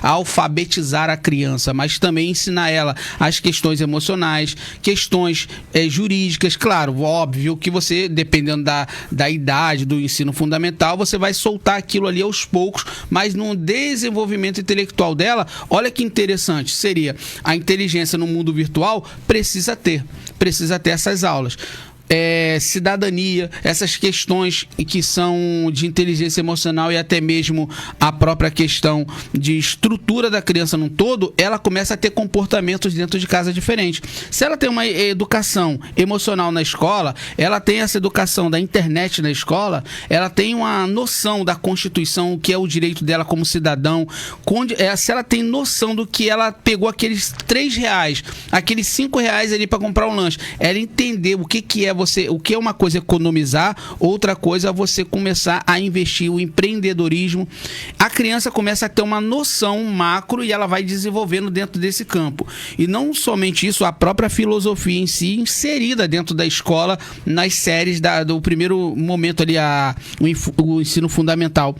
alfabetizar a criança, mas também ensinar ela as questões emocionais, questões jurídicas. Claro, óbvio que você, dependendo da idade do ensino fundamental, você vai soltar aquilo ali aos poucos, mas no desenvolvimento intelectual dela, olha que interessante, seria a inteligência no mundo virtual, precisa ter essas aulas. Cidadania, essas questões que são de inteligência emocional e até mesmo a própria questão de estrutura da criança num todo, ela começa a ter comportamentos dentro de casa diferentes. Se ela tem uma educação emocional na escola, ela tem essa educação da internet na escola, ela tem uma noção da Constituição, o que é o direito dela como cidadão, se ela tem noção do que ela pegou aqueles R$3, aqueles R$5 ali para comprar um lanche, ela entender o que é o que é uma coisa economizar, outra coisa é você começar a investir o empreendedorismo. A criança começa a ter uma noção macro e ela vai desenvolvendo dentro desse campo. E não somente isso, a própria filosofia em si inserida dentro da escola, nas séries do primeiro momento ali, o ensino fundamental.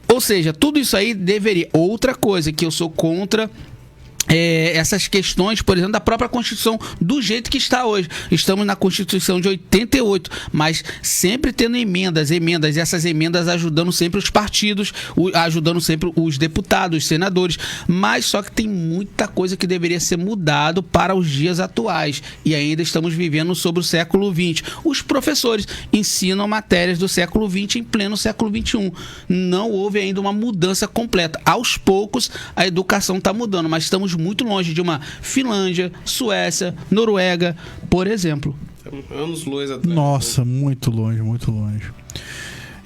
Ou seja, tudo isso aí deveria... Outra coisa que eu sou contra... essas questões, por exemplo, da própria Constituição, do jeito que está hoje. Estamos na Constituição de 88, mas sempre tendo emendas, e essas emendas ajudando sempre os partidos, ajudando sempre os deputados, os senadores, mas só que tem muita coisa que deveria ser mudado para os dias atuais, e ainda estamos vivendo sobre o século XX. Os professores ensinam matérias do século XX em pleno século XXI. Não houve ainda uma mudança completa. Aos poucos, a educação está mudando, mas estamos muito longe de uma Finlândia, Suécia, Noruega, por exemplo. Anos-luz atrás. Nossa, muito longe, muito longe.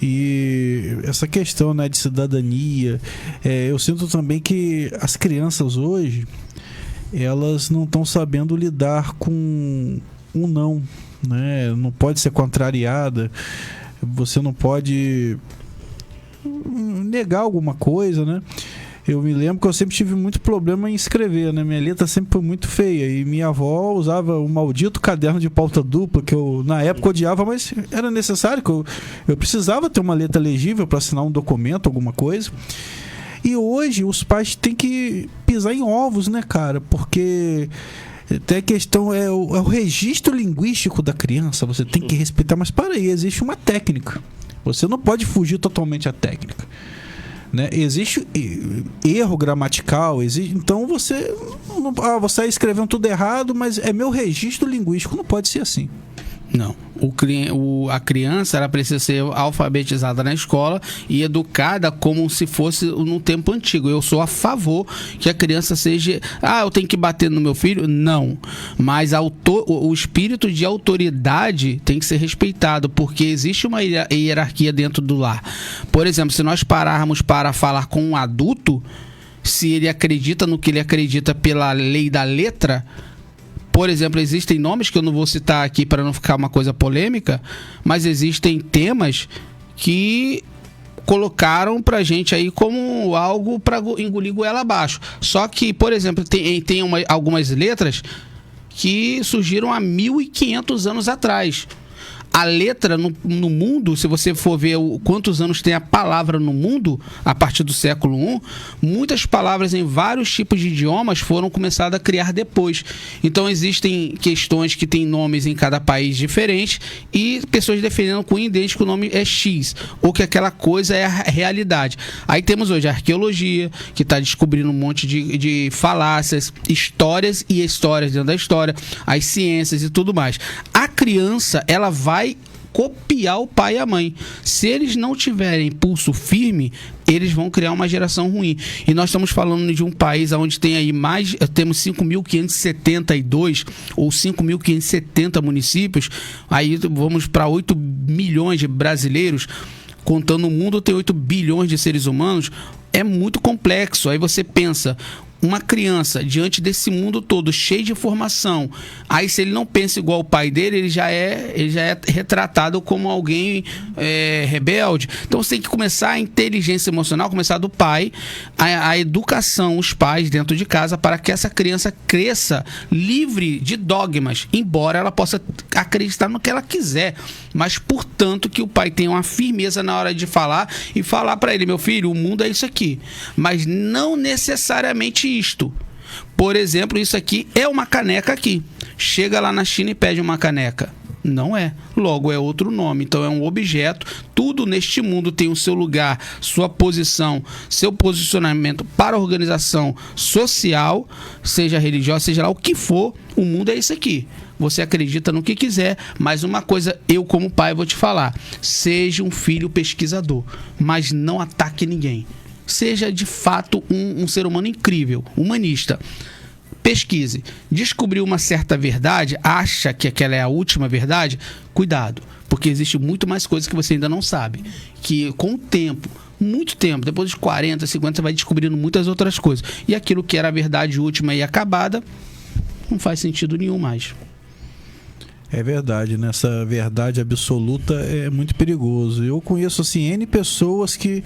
E essa questão, né, de cidadania, eu sinto também que as crianças hoje, elas não estão sabendo lidar com um não, né? Não pode ser contrariada, você não pode negar alguma coisa, né? Eu me lembro que eu sempre tive muito problema em escrever, né? Minha letra sempre foi muito feia e minha avó usava o maldito caderno de pauta dupla que eu na época odiava, mas era necessário, que eu precisava ter uma letra legível para assinar um documento, alguma coisa. E hoje os pais têm que pisar em ovos, né, cara? Porque tem a questão, é o registro linguístico da criança, você tem que respeitar, mas para aí, existe uma técnica. Você não pode fugir totalmente à técnica. Né? Existe erro gramatical, então você está escrevendo tudo errado, mas é meu registro linguístico, não pode ser assim. Não. A criança ela precisa ser alfabetizada na escola e educada como se fosse no tempo antigo. Eu sou a favor que a criança seja... eu tenho que bater no meu filho? Não. Mas o espírito de autoridade tem que ser respeitado, porque existe uma hierarquia dentro do lar. Por exemplo, se nós pararmos para falar com um adulto, se ele acredita no que ele acredita pela lei da letra... Por exemplo, existem nomes que eu não vou citar aqui para não ficar uma coisa polêmica, mas existem temas que colocaram pra gente aí como algo para engolir goela abaixo. Só que, por exemplo, tem algumas letras que surgiram há 1.500 anos atrás. A letra no mundo, se você for ver quantos anos tem a palavra no mundo, a partir do século I, muitas palavras em vários tipos de idiomas foram começadas a criar depois. Então existem questões que têm nomes em cada país diferentes e pessoas defendendo com idêntico que o nome é X, ou que aquela coisa é a realidade. Aí temos hoje a arqueologia, que está descobrindo um monte de falácias, histórias e histórias dentro da história, as ciências e tudo mais. A criança, ela vai copiar o pai e a mãe. Se eles não tiverem pulso firme, eles vão criar uma geração ruim. E nós estamos falando de um país onde tem aí temos 5.572 ou 5.570 municípios, aí vamos para 8 milhões de brasileiros, contando o mundo tem 8 bilhões de seres humanos, é muito complexo. Aí você pensa, uma criança diante desse mundo todo cheio de informação, aí se ele não pensa igual o pai dele, ele já é retratado como alguém rebelde. Então você tem que começar a inteligência emocional, começar do pai, a educação, os pais dentro de casa, para que essa criança cresça livre de dogmas, embora ela possa acreditar no que ela quiser, mas portanto que o pai tenha uma firmeza na hora de falar e falar para ele: meu filho, o mundo é isso aqui, mas não necessariamente isto. Por exemplo, isso aqui é uma caneca aqui. Chega lá na China e pede uma caneca. Não é. Logo é outro nome. Então é um objeto. Tudo neste mundo tem o seu lugar, sua posição, seu posicionamento para a organização social, seja religiosa, seja lá o que for. O mundo é isso aqui. Você acredita no que quiser, mas uma coisa eu como pai vou te falar: seja um filho pesquisador, mas não ataque ninguém. Seja de fato um ser humano incrível, humanista. Pesquise. Descobriu uma certa verdade, acha que aquela é a última verdade? Cuidado, porque existe muito mais coisas que você ainda não sabe. Que com o tempo, muito tempo, depois dos 40, 50, você vai descobrindo muitas outras coisas. E aquilo que era a verdade última e acabada, não faz sentido nenhum mais. É verdade, né? Essa verdade absoluta é muito perigoso. Eu conheço, assim, N pessoas que...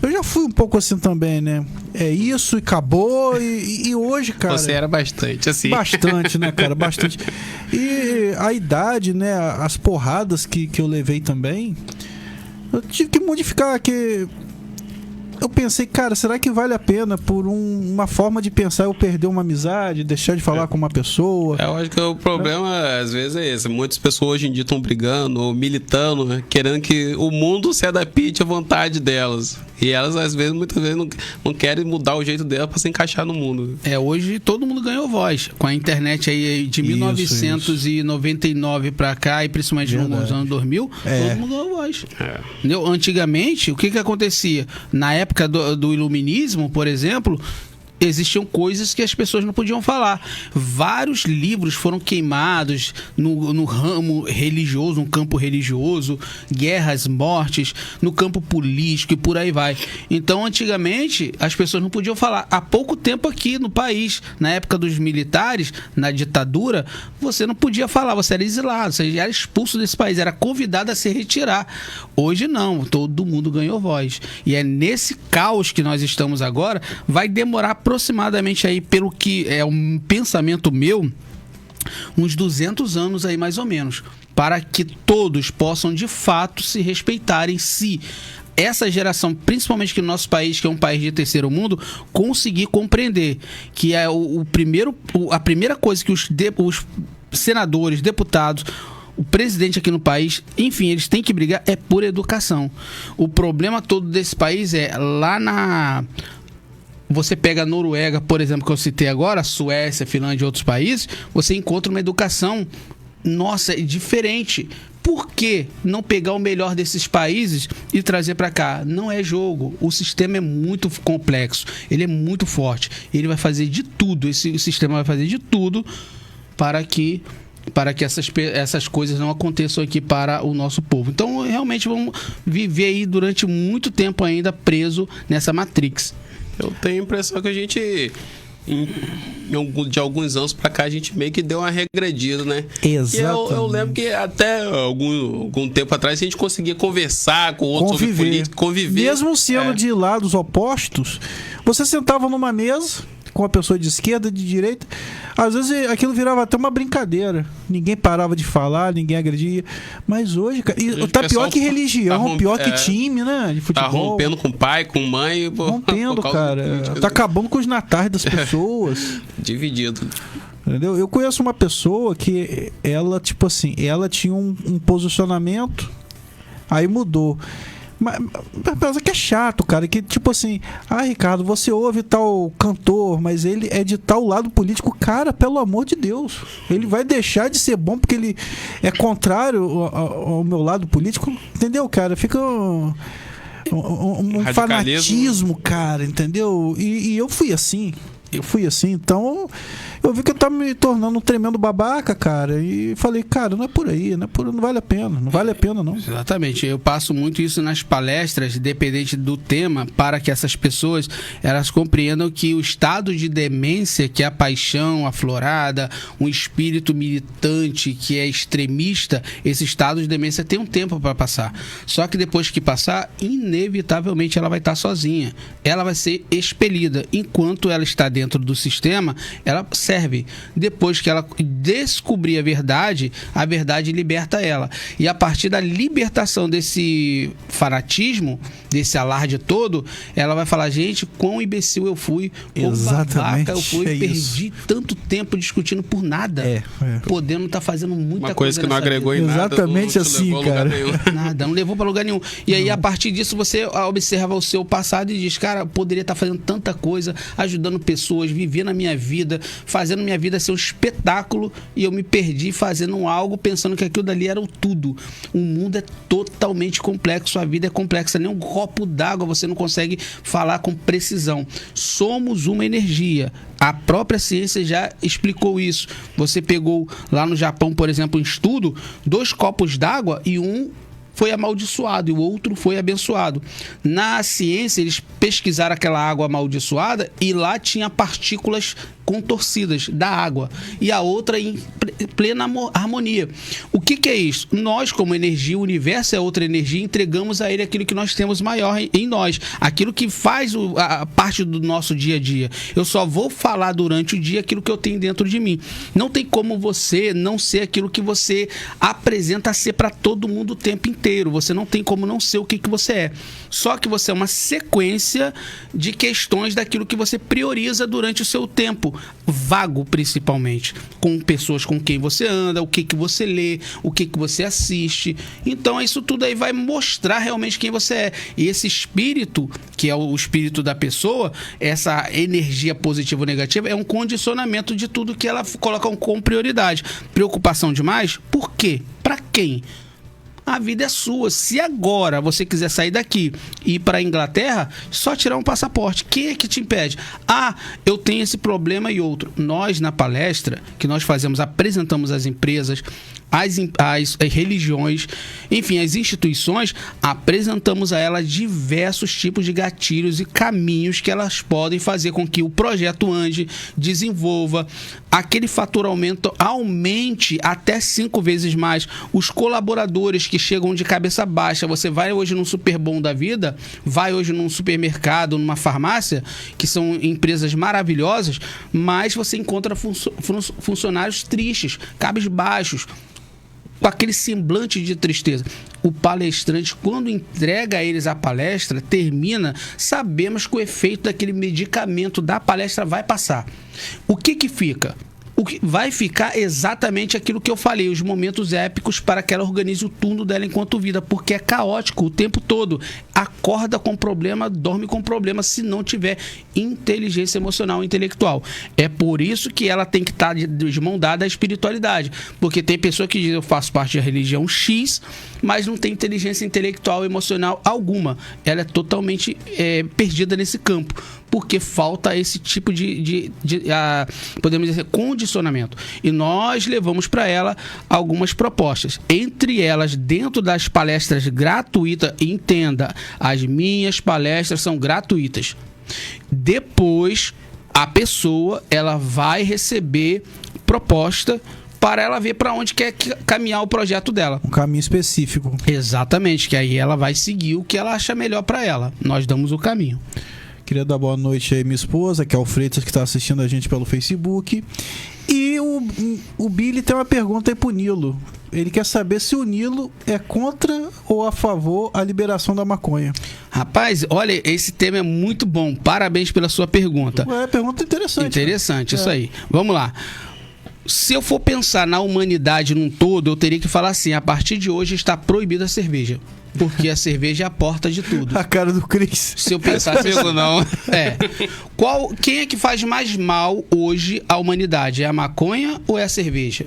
Eu já fui um pouco assim também, né? É isso e acabou. E hoje, cara... Você era bastante assim. Bastante, né, cara? Bastante. E a idade, né? As porradas que eu levei também, eu tive que modificar, que... Eu pensei, cara, será que vale a pena por uma forma de pensar eu perder uma amizade, deixar de falar com uma pessoa? Eu acho que o problema às vezes é esse. Muitas pessoas hoje em dia estão brigando ou militando, né, querendo que o mundo se adapte à vontade delas. E elas, às vezes, muitas vezes não querem mudar o jeito dela para se encaixar no mundo. Hoje todo mundo ganhou voz. Com a internet aí de 1999 para cá, e principalmente nos anos 2000, todo mundo ganhou voz. Entendeu? Antigamente, o que acontecia? Na época do iluminismo, por exemplo, existiam coisas que as pessoas não podiam falar. Vários livros foram queimados no ramo religioso, no campo religioso, guerras, mortes, no campo político e por aí vai. Então, antigamente, as pessoas não podiam falar. Há pouco tempo aqui no país, na época dos militares, na ditadura, você não podia falar, você era exilado, você era expulso desse país, era convidado a se retirar. Hoje não, todo mundo ganhou voz. E é nesse caos que nós estamos agora, vai demorar aproximadamente aí, pelo que é um pensamento meu, uns 200 anos aí mais ou menos, para que todos possam de fato se respeitarem, se essa geração, principalmente aqui no nosso país, que é um país de terceiro mundo, conseguir compreender que é a primeira coisa que os senadores, deputados, o presidente aqui no país, enfim, eles têm que brigar é por educação. O problema todo desse país é lá você pega a Noruega, por exemplo, que eu citei agora, a Suécia, a Finlândia e outros países, você encontra uma educação, nossa, diferente. Por que não pegar o melhor desses países e trazer para cá? Não é jogo. O sistema é muito complexo, ele é muito forte. Ele vai fazer de tudo, esse sistema vai fazer de tudo para que essas coisas não aconteçam aqui para o nosso povo. Então, realmente, vamos viver aí durante muito tempo ainda preso nessa Matrix. Eu tenho a impressão que a gente, de alguns anos pra cá, a gente meio que deu uma regredida, né? Exatamente. Eu lembro que até algum tempo atrás a gente conseguia conversar com outros sobre política, conviver. Mesmo sendo de lados opostos, você sentava numa mesa com a pessoa de esquerda, de direita, às vezes aquilo virava até uma brincadeira. Ninguém parava de falar, ninguém agredia. Mas hoje, cara, tá pior que religião, pior que time, né? De futebol. Tá rompendo com pai, com mãe. Rompendo, cara. Tá acabando com os natais das pessoas. Dividido. Entendeu? Eu conheço uma pessoa que ela, tipo assim, ela tinha um posicionamento, aí mudou. Mas que é chato, cara, que tipo assim, Ricardo, você ouve tal cantor, mas ele é de tal lado político. Cara, pelo amor de Deus, ele vai deixar de ser bom porque ele é contrário ao meu lado político, entendeu, cara? Fica um fanatismo, cara, entendeu? E eu fui assim, então eu vi que eu tava me tornando um tremendo babaca, cara, e falei, cara, não é por aí, não vale a pena, não. Exatamente, eu passo muito isso nas palestras, independente do tema, para que essas pessoas, elas compreendam que o estado de demência, que é a paixão aflorada, um espírito militante que é extremista, esse estado de demência tem um tempo para passar, só que depois que passar, inevitavelmente ela vai estar sozinha, ela vai ser expelida, enquanto ela está dentro do sistema, ela serve. Depois que ela descobrir a verdade liberta ela. E a partir da libertação desse fanatismo, desse alarde todo, ela vai falar, gente, quão imbecil eu fui, quão babaca eu fui, perdi tanto tempo discutindo por nada, podendo estar fazendo muita coisa que não agregou vida. em nada. Exatamente assim, cara. Nada, não levou para lugar nenhum. E aí, a partir disso, você observa o seu passado e diz, cara, eu poderia estar fazendo tanta coisa, ajudando pessoas, vivendo a minha vida, fazendo minha vida ser um espetáculo, e eu me perdi fazendo algo pensando que aquilo dali era o tudo. O mundo é totalmente complexo, a vida é complexa, nem um copo d'água você não consegue falar com precisão. Somos uma energia. A própria ciência já explicou isso. Você pegou lá no Japão, por exemplo, um estudo, 2 copos d'água e um foi amaldiçoado e o outro foi abençoado. Na ciência, eles pesquisaram aquela água amaldiçoada e lá tinha partículas contorcidas da água e a outra em plena harmonia. O que é isso? Nós, como energia, o universo é outra energia, entregamos a ele aquilo que nós temos maior em nós, aquilo que faz a parte do nosso dia a dia. Eu só vou falar durante o dia aquilo que eu tenho dentro de mim. Não tem como você não ser aquilo que você apresenta a ser para todo mundo o tempo inteiro. Você não tem como não ser o que você é. Só que você é uma sequência de questões daquilo que você prioriza durante o seu tempo vago, principalmente, com pessoas com quem você anda, o que você lê, o que você assiste. Então isso tudo aí vai mostrar realmente quem você é. E esse espírito, que é o espírito da pessoa, essa energia positiva ou negativa, é um condicionamento de tudo que ela coloca como prioridade. Preocupação demais? Por quê? Para quem? A vida é sua. Se agora você quiser sair daqui e ir para a Inglaterra, só tirar um passaporte. Quem é que te impede? Eu tenho esse problema e outro. Nós, na palestra que nós fazemos, apresentamos as empresas, as religiões, enfim, as instituições, apresentamos a elas diversos tipos de gatilhos e caminhos que elas podem fazer com que o projeto ande, desenvolva, aquele faturamento aumente até 5 vezes mais. Os colaboradores que chegam de cabeça baixa, você vai hoje num Super Bom da vida, vai hoje num supermercado, numa farmácia, que são empresas maravilhosas, mas você encontra funcionários tristes, cabisbaixos, com aquele semblante de tristeza. O palestrante, quando entrega a eles a palestra, termina, sabemos que o efeito daquele medicamento da palestra vai passar. O que fica? O que vai ficar exatamente aquilo que eu falei, os momentos épicos para que ela organize o turno dela enquanto vida, porque é caótico o tempo todo. Acorda com problema, dorme com problema, se não tiver inteligência emocional e intelectual. É por isso que ela tem que estar de mão dada à espiritualidade, porque tem pessoa que diz, eu faço parte da religião X, mas não tem inteligência intelectual e emocional alguma. Ela é totalmente perdida nesse campo, porque falta esse tipo de podemos dizer, condicionamento. E nós levamos para ela algumas propostas. Entre elas, dentro das palestras gratuitas, entenda, as minhas palestras são gratuitas. Depois, a pessoa ela vai receber proposta para ela ver para onde quer caminhar o projeto dela. Um caminho específico. Exatamente, que aí ela vai seguir o que ela acha melhor para ela. Nós damos o caminho. Queria dar boa noite aí minha esposa, que é o Freitas, que está assistindo a gente pelo Facebook. E o Billy tem uma pergunta aí pro Nilo. Ele quer saber se o Nilo é contra ou a favor a liberação da maconha. Rapaz, olha, esse tema é muito bom. Parabéns pela sua pergunta. Pergunta interessante. Interessante, isso aí. Vamos lá. Se eu for pensar na humanidade num todo, eu teria que falar assim, a partir de hoje está proibida a cerveja. Porque a cerveja é a porta de tudo. A cara do Cris. Se eu pensar assim, não. Quem é que faz mais mal hoje à humanidade? É a maconha ou é a cerveja?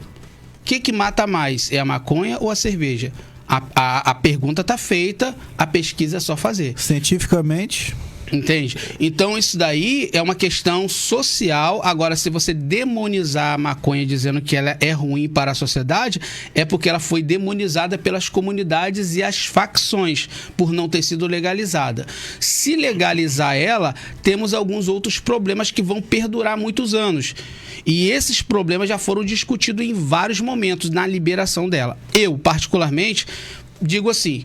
O que mata mais? É a maconha ou a cerveja? A pergunta está feita, a pesquisa é só fazer. Cientificamente... Entende? Então isso daí é uma questão social. Agora, se você demonizar a maconha dizendo que ela é ruim para a sociedade, é porque ela foi demonizada pelas comunidades e as facções por não ter sido legalizada. Se legalizar ela, temos alguns outros problemas que vão perdurar muitos anos. E esses problemas já foram discutidos em vários momentos na liberação dela. Eu, particularmente, digo assim,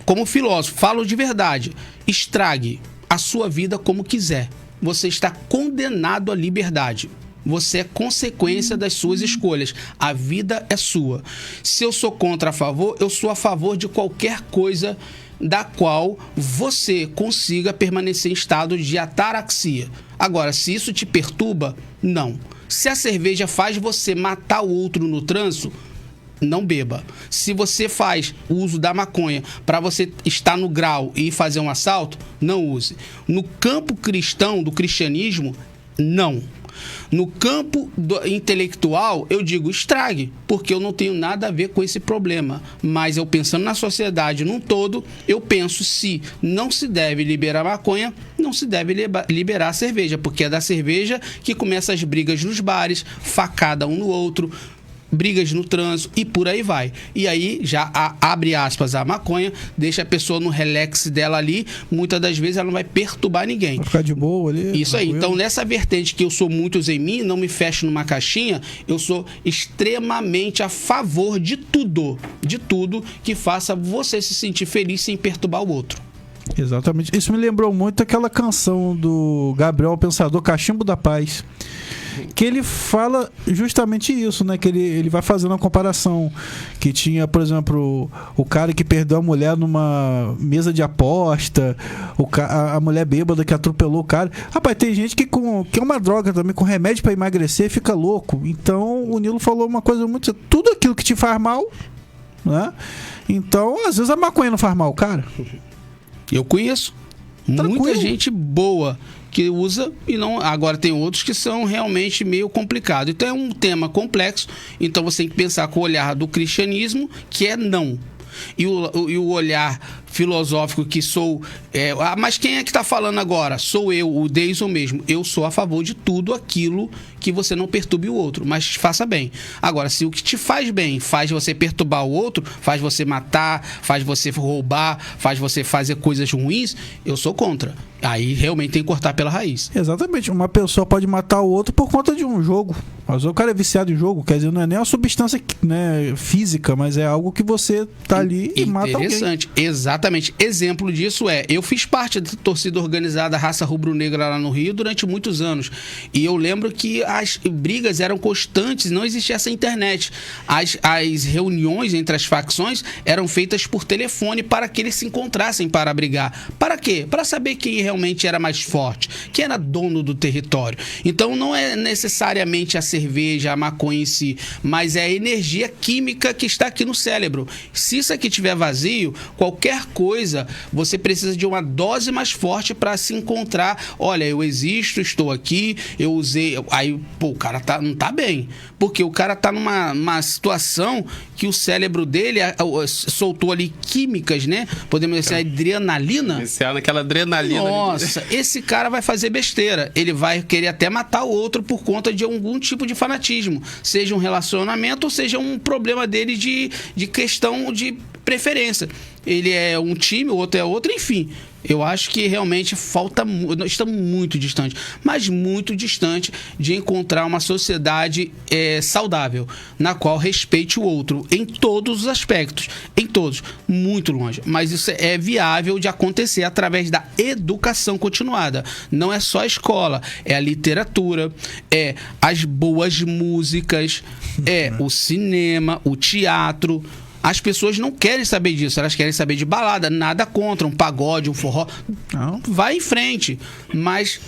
como filósofo, falo de verdade, estrague a sua vida como quiser. Você está condenado à liberdade. Você é consequência das suas escolhas. A vida é sua. Se eu sou contra a favor, eu sou a favor de qualquer coisa da qual você consiga permanecer em estado de ataraxia. Agora, se isso te perturba, não. Se a cerveja faz você matar o outro no trânsito, não beba. Se você faz o uso da maconha para você estar no grau e fazer um assalto, não use. No campo cristão, do cristianismo, não. No campo intelectual, eu digo estrague, porque eu não tenho nada a ver com esse problema. Mas eu pensando na sociedade num todo, eu penso se não se deve liberar maconha, não se deve liberar a cerveja, porque é da cerveja que começam as brigas nos bares, facada um no outro, brigas no trânsito e por aí vai. E aí já abre aspas a maconha, deixa a pessoa no relax dela ali, muitas das vezes ela não vai perturbar ninguém. Vai ficar de boa ali. Isso aí. Então nessa vertente que eu sou muitos em mim, não me fecho numa caixinha, eu sou extremamente a favor de tudo que faça você se sentir feliz sem perturbar o outro. Exatamente. Isso me lembrou muito aquela canção do Gabriel Pensador, Cachimbo da Paz, que ele fala justamente isso, né? Que ele vai fazendo uma comparação, que tinha, por exemplo, o cara que perdeu a mulher numa mesa de aposta, a mulher bêbada que atropelou o cara. Rapaz, tem gente que é uma droga também, com remédio para emagrecer, fica louco. Então o Nilo falou uma coisa muito... Tudo aquilo que te faz mal, né? Então, às vezes a maconha não faz mal, cara. Eu conheço muita gente boa que usa e não. Agora tem outros que são realmente meio complicado. Então é um tema complexo. Então você tem que pensar com o olhar do cristianismo, que é não. E o olhar filosófico que sou... mas quem é que está falando agora? Sou eu, o Deison mesmo. Eu sou a favor de tudo aquilo que você não perturbe o outro, mas faça bem. Agora, se o que te faz bem faz você perturbar o outro, faz você matar, faz você roubar, faz você fazer coisas ruins, eu sou contra. Aí realmente tem que cortar pela raiz. Exatamente. Uma pessoa pode matar o outro por conta de um jogo. Mas o cara é viciado em jogo, quer dizer, não é nem uma substância, né, física, mas é algo que você tá ali e mata alguém. Interessante. Exatamente. Exemplo disso eu fiz parte da torcida organizada Raça Rubro-Negra lá no Rio durante muitos anos. E eu lembro que as brigas eram constantes, não existia essa internet. As reuniões entre as facções eram feitas por telefone para que eles se encontrassem para brigar. Para quê? Para saber quem realmente era mais forte, quem era dono do território. Então não é necessariamente a cerveja, a maconha em si, mas é a energia química que está aqui no cérebro. Se isso aqui estiver vazio, qualquer coisa, você precisa de uma dose mais forte para se encontrar. Olha, eu existo, estou aqui, eu usei... Aí, o cara não tá bem. Porque o cara tá numa situação que o cérebro dele soltou ali químicas, né? Podemos dizer, adrenalina. Iniciar naquela adrenalina. Nossa, esse cara vai fazer besteira. Ele vai querer até matar o outro por conta de algum tipo de fanatismo. Seja um relacionamento ou seja um problema dele de questão de preferência. Ele é um time, o outro é outro, enfim. Eu acho que realmente nós estamos muito distante, mas muito distante de encontrar uma sociedade saudável, na qual respeite o outro em todos os aspectos, em todos, muito longe. Mas isso é viável de acontecer através da educação continuada. Não é só a escola, é a literatura, é as boas músicas, é o cinema, o teatro. As pessoas não querem saber disso, elas querem saber de balada, nada contra, um pagode, um forró. Não, vai em frente, mas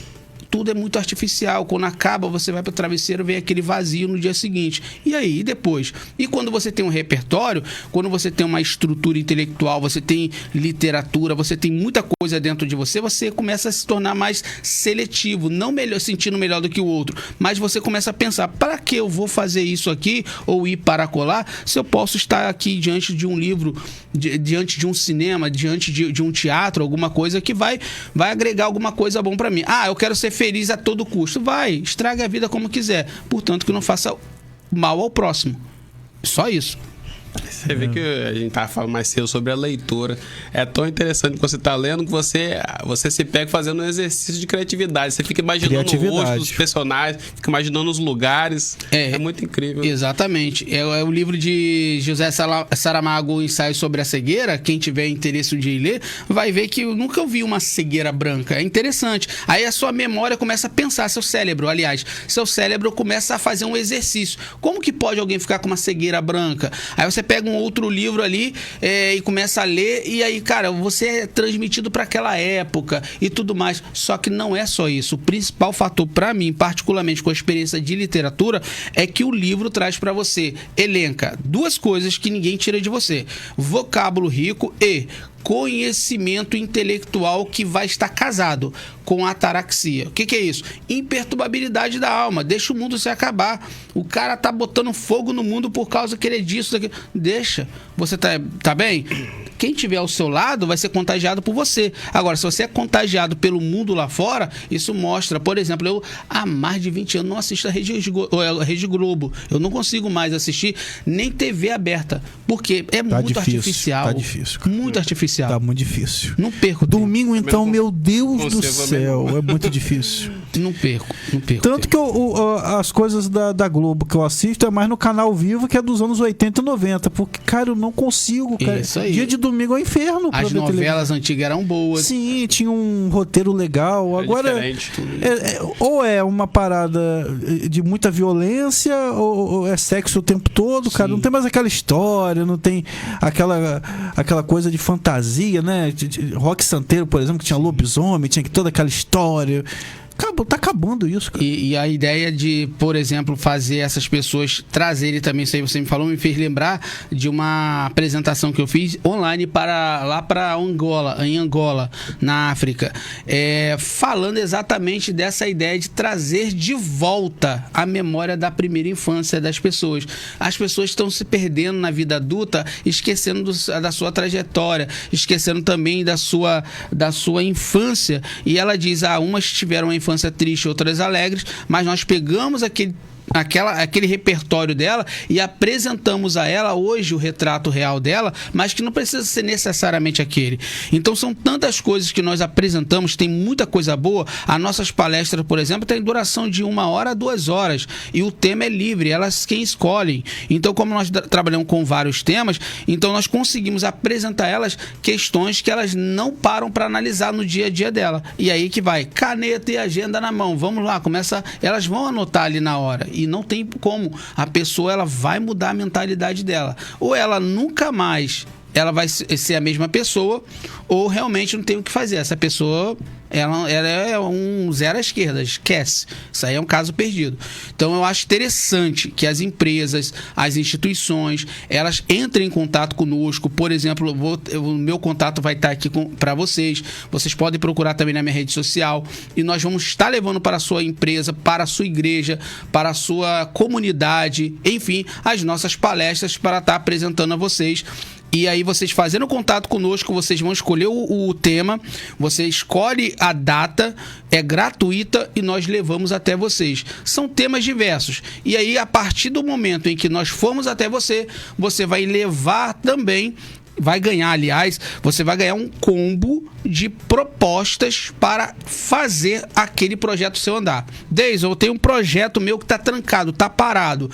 tudo é muito artificial. Quando acaba, você vai para o travesseiro, vem aquele vazio no dia seguinte. E aí, e depois? E quando você tem um repertório, quando você tem uma estrutura intelectual, você tem literatura, você tem muita coisa dentro de você, você começa a se tornar mais seletivo, não sentindo melhor do que o outro, mas você começa a pensar, para que eu vou fazer isso aqui ou ir para colar, se eu posso estar aqui diante de um livro, diante de um cinema, diante de um teatro, alguma coisa que vai agregar alguma coisa bom para mim. Eu quero ser feliz a todo custo. Vai, estraga a vida como quiser. Portanto, que não faça mal ao próximo. Só isso. Você vê que a gente estava falando mais cedo sobre a leitura. É tão interessante que você está lendo que você se pega fazendo um exercício de criatividade. Você fica imaginando o rosto dos personagens, fica imaginando os lugares. É muito incrível. Exatamente. É o livro de José Saramago, Ensaio sobre a Cegueira. Quem tiver interesse de ler, vai ver que eu nunca vi uma cegueira branca. É interessante. Aí a sua memória começa a pensar, seu cérebro começa a fazer um exercício. Como que pode alguém ficar com uma cegueira branca? Aí você pega um outro livro ali e começa a ler, e aí, cara, você é transmitido para aquela época e tudo mais. Só que não é só isso. O principal fator para mim, particularmente com a experiência de literatura, é que o livro traz para você, elenca duas coisas que ninguém tira de você: vocábulo rico e conhecimento intelectual que vai estar casado com a ataraxia. O que é isso? Imperturbabilidade da alma. Deixa o mundo se acabar. O cara tá botando fogo no mundo por causa que ele é disso, daquilo. Deixa. Você tá bem? Quem tiver ao seu lado vai ser contagiado por você. Agora, se você é contagiado pelo mundo lá fora, isso mostra, por exemplo, eu há mais de 20 anos não assisto a Rede Globo. Eu não consigo mais assistir nem TV aberta, porque é muito artificial. Tá difícil. Cara. Muito artificial. Tá muito difícil. Não perco. Domingo, então, meu Deus do céu, é muito difícil. Não perco. Tanto que as coisas da Globo que eu assisto é mais no canal Vivo, que é dos anos 80 e 90, porque, cara, eu não consigo, cara. Isso aí. Dia de domingo é um inferno. As novelas antigas eram boas. Sim, tinha um roteiro legal. Agora, ou é uma parada de muita violência, ou é sexo o tempo todo, cara. Sim. Não tem mais aquela história, não tem aquela coisa de fantasia, né? Rock Santeiro, por exemplo, que tinha lobisomem, tinha toda aquela história. tá acabando isso, cara. E a ideia de, por exemplo, fazer essas pessoas trazerem também, isso aí você me falou, me fez lembrar de uma apresentação que eu fiz online lá para Angola, em Angola, na África, falando exatamente dessa ideia de trazer de volta a memória da primeira infância das pessoas. As pessoas estão se perdendo na vida adulta, esquecendo da sua trajetória, esquecendo também da sua infância. E ela diz, umas tiveram uma infância triste, outras alegres, mas nós pegamos aquele repertório dela e apresentamos a ela hoje o retrato real dela, mas que não precisa ser necessariamente aquele. Então são tantas coisas que nós apresentamos, tem muita coisa boa. As nossas palestras, por exemplo, têm duração de 1 hora a 2 horas e o tema é livre, elas quem escolhem. Então, como nós trabalhamos com vários temas, então nós conseguimos apresentar a elas questões que elas não param para analisar no dia a dia dela. E aí que vai, caneta e agenda na mão, vamos lá, elas vão anotar ali na hora. E não tem como. A pessoa ela vai mudar a mentalidade dela. Ou ela nunca mais ela vai ser a mesma pessoa, ou realmente não tem o que fazer. Essa pessoa ela é um zero à esquerda, esquece. Isso aí é um caso perdido. Então eu acho interessante que as empresas, as instituições, elas entrem em contato conosco. Por exemplo, o meu contato vai estar aqui para vocês. Vocês podem procurar também na minha rede social. E nós vamos estar levando para a sua empresa, para a sua igreja, para a sua comunidade, enfim, as nossas palestras para estar apresentando a vocês. E aí vocês fazendo contato conosco, vocês vão escolher o tema, você escolhe a data, é gratuita e nós levamos até vocês. São temas diversos. E aí, a partir do momento em que nós formos até você, você vai levar também... Vai ganhar, aliás, você vai ganhar um combo de propostas para fazer aquele projeto seu andar. Deise, eu tenho um projeto meu que está trancado, está parado.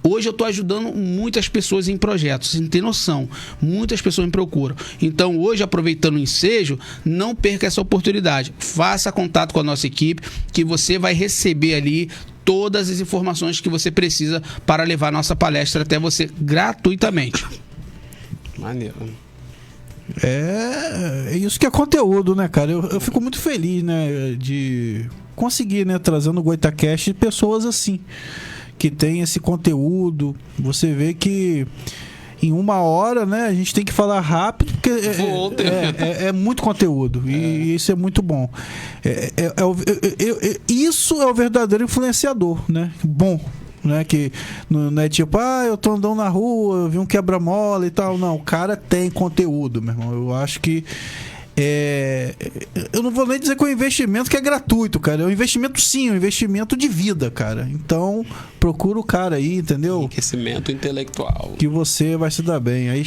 Hoje eu estou ajudando muitas pessoas em projetos, você não tem noção. Muitas pessoas me procuram. Então, hoje, aproveitando o ensejo, não perca essa oportunidade. Faça contato com a nossa equipe, que você vai receber ali todas as informações que você precisa para levar a nossa palestra até você gratuitamente. Maneiro. É isso que é conteúdo, né, cara? Eu fico muito feliz, né, de conseguir, né, trazendo o Goitacast pessoas assim, que tem esse conteúdo. Você vê que em 1 hora, né, a gente tem que falar rápido, porque é muito conteúdo, e isso é muito bom. Isso é o verdadeiro influenciador, né? Bom. Né, que não é tipo, eu tô andando na rua, eu vi um quebra-mola e tal. Não, o cara tem conteúdo, meu irmão. Eu acho que eu não vou nem dizer que é um investimento que é gratuito, cara. É um investimento, sim, um investimento de vida, cara. Então, procura o cara aí, entendeu? Enriquecimento intelectual. Que você vai se dar bem. Aí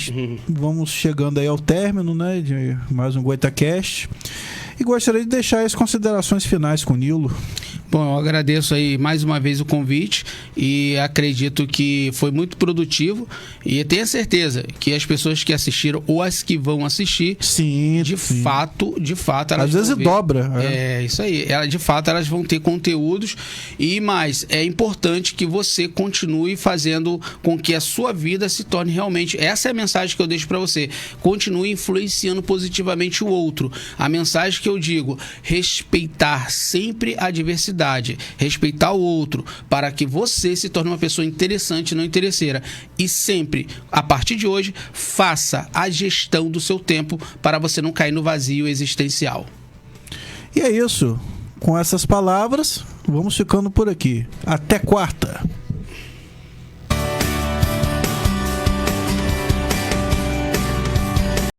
vamos chegando aí ao término, né, de mais um Goitacast. E gostaria de deixar as considerações finais com o Nilo. Bom, eu agradeço aí mais uma vez o convite e acredito que foi muito produtivo e tenho certeza que as pessoas que assistiram ou as que vão assistir, sim, de fato elas às vezes ver. Dobra. Isso aí. De fato, elas vão ter conteúdos e mais, é importante que você continue fazendo com que a sua vida se torne realmente... Essa é a mensagem que eu deixo para você. Continue influenciando positivamente o outro. A mensagem que eu digo, respeitar sempre a diversidade, respeitar o outro, para que você se torne uma pessoa interessante e não interesseira. E sempre, a partir de hoje, faça a gestão do seu tempo para você não cair no vazio existencial. E é isso. Com essas palavras, vamos ficando por aqui. Até quarta.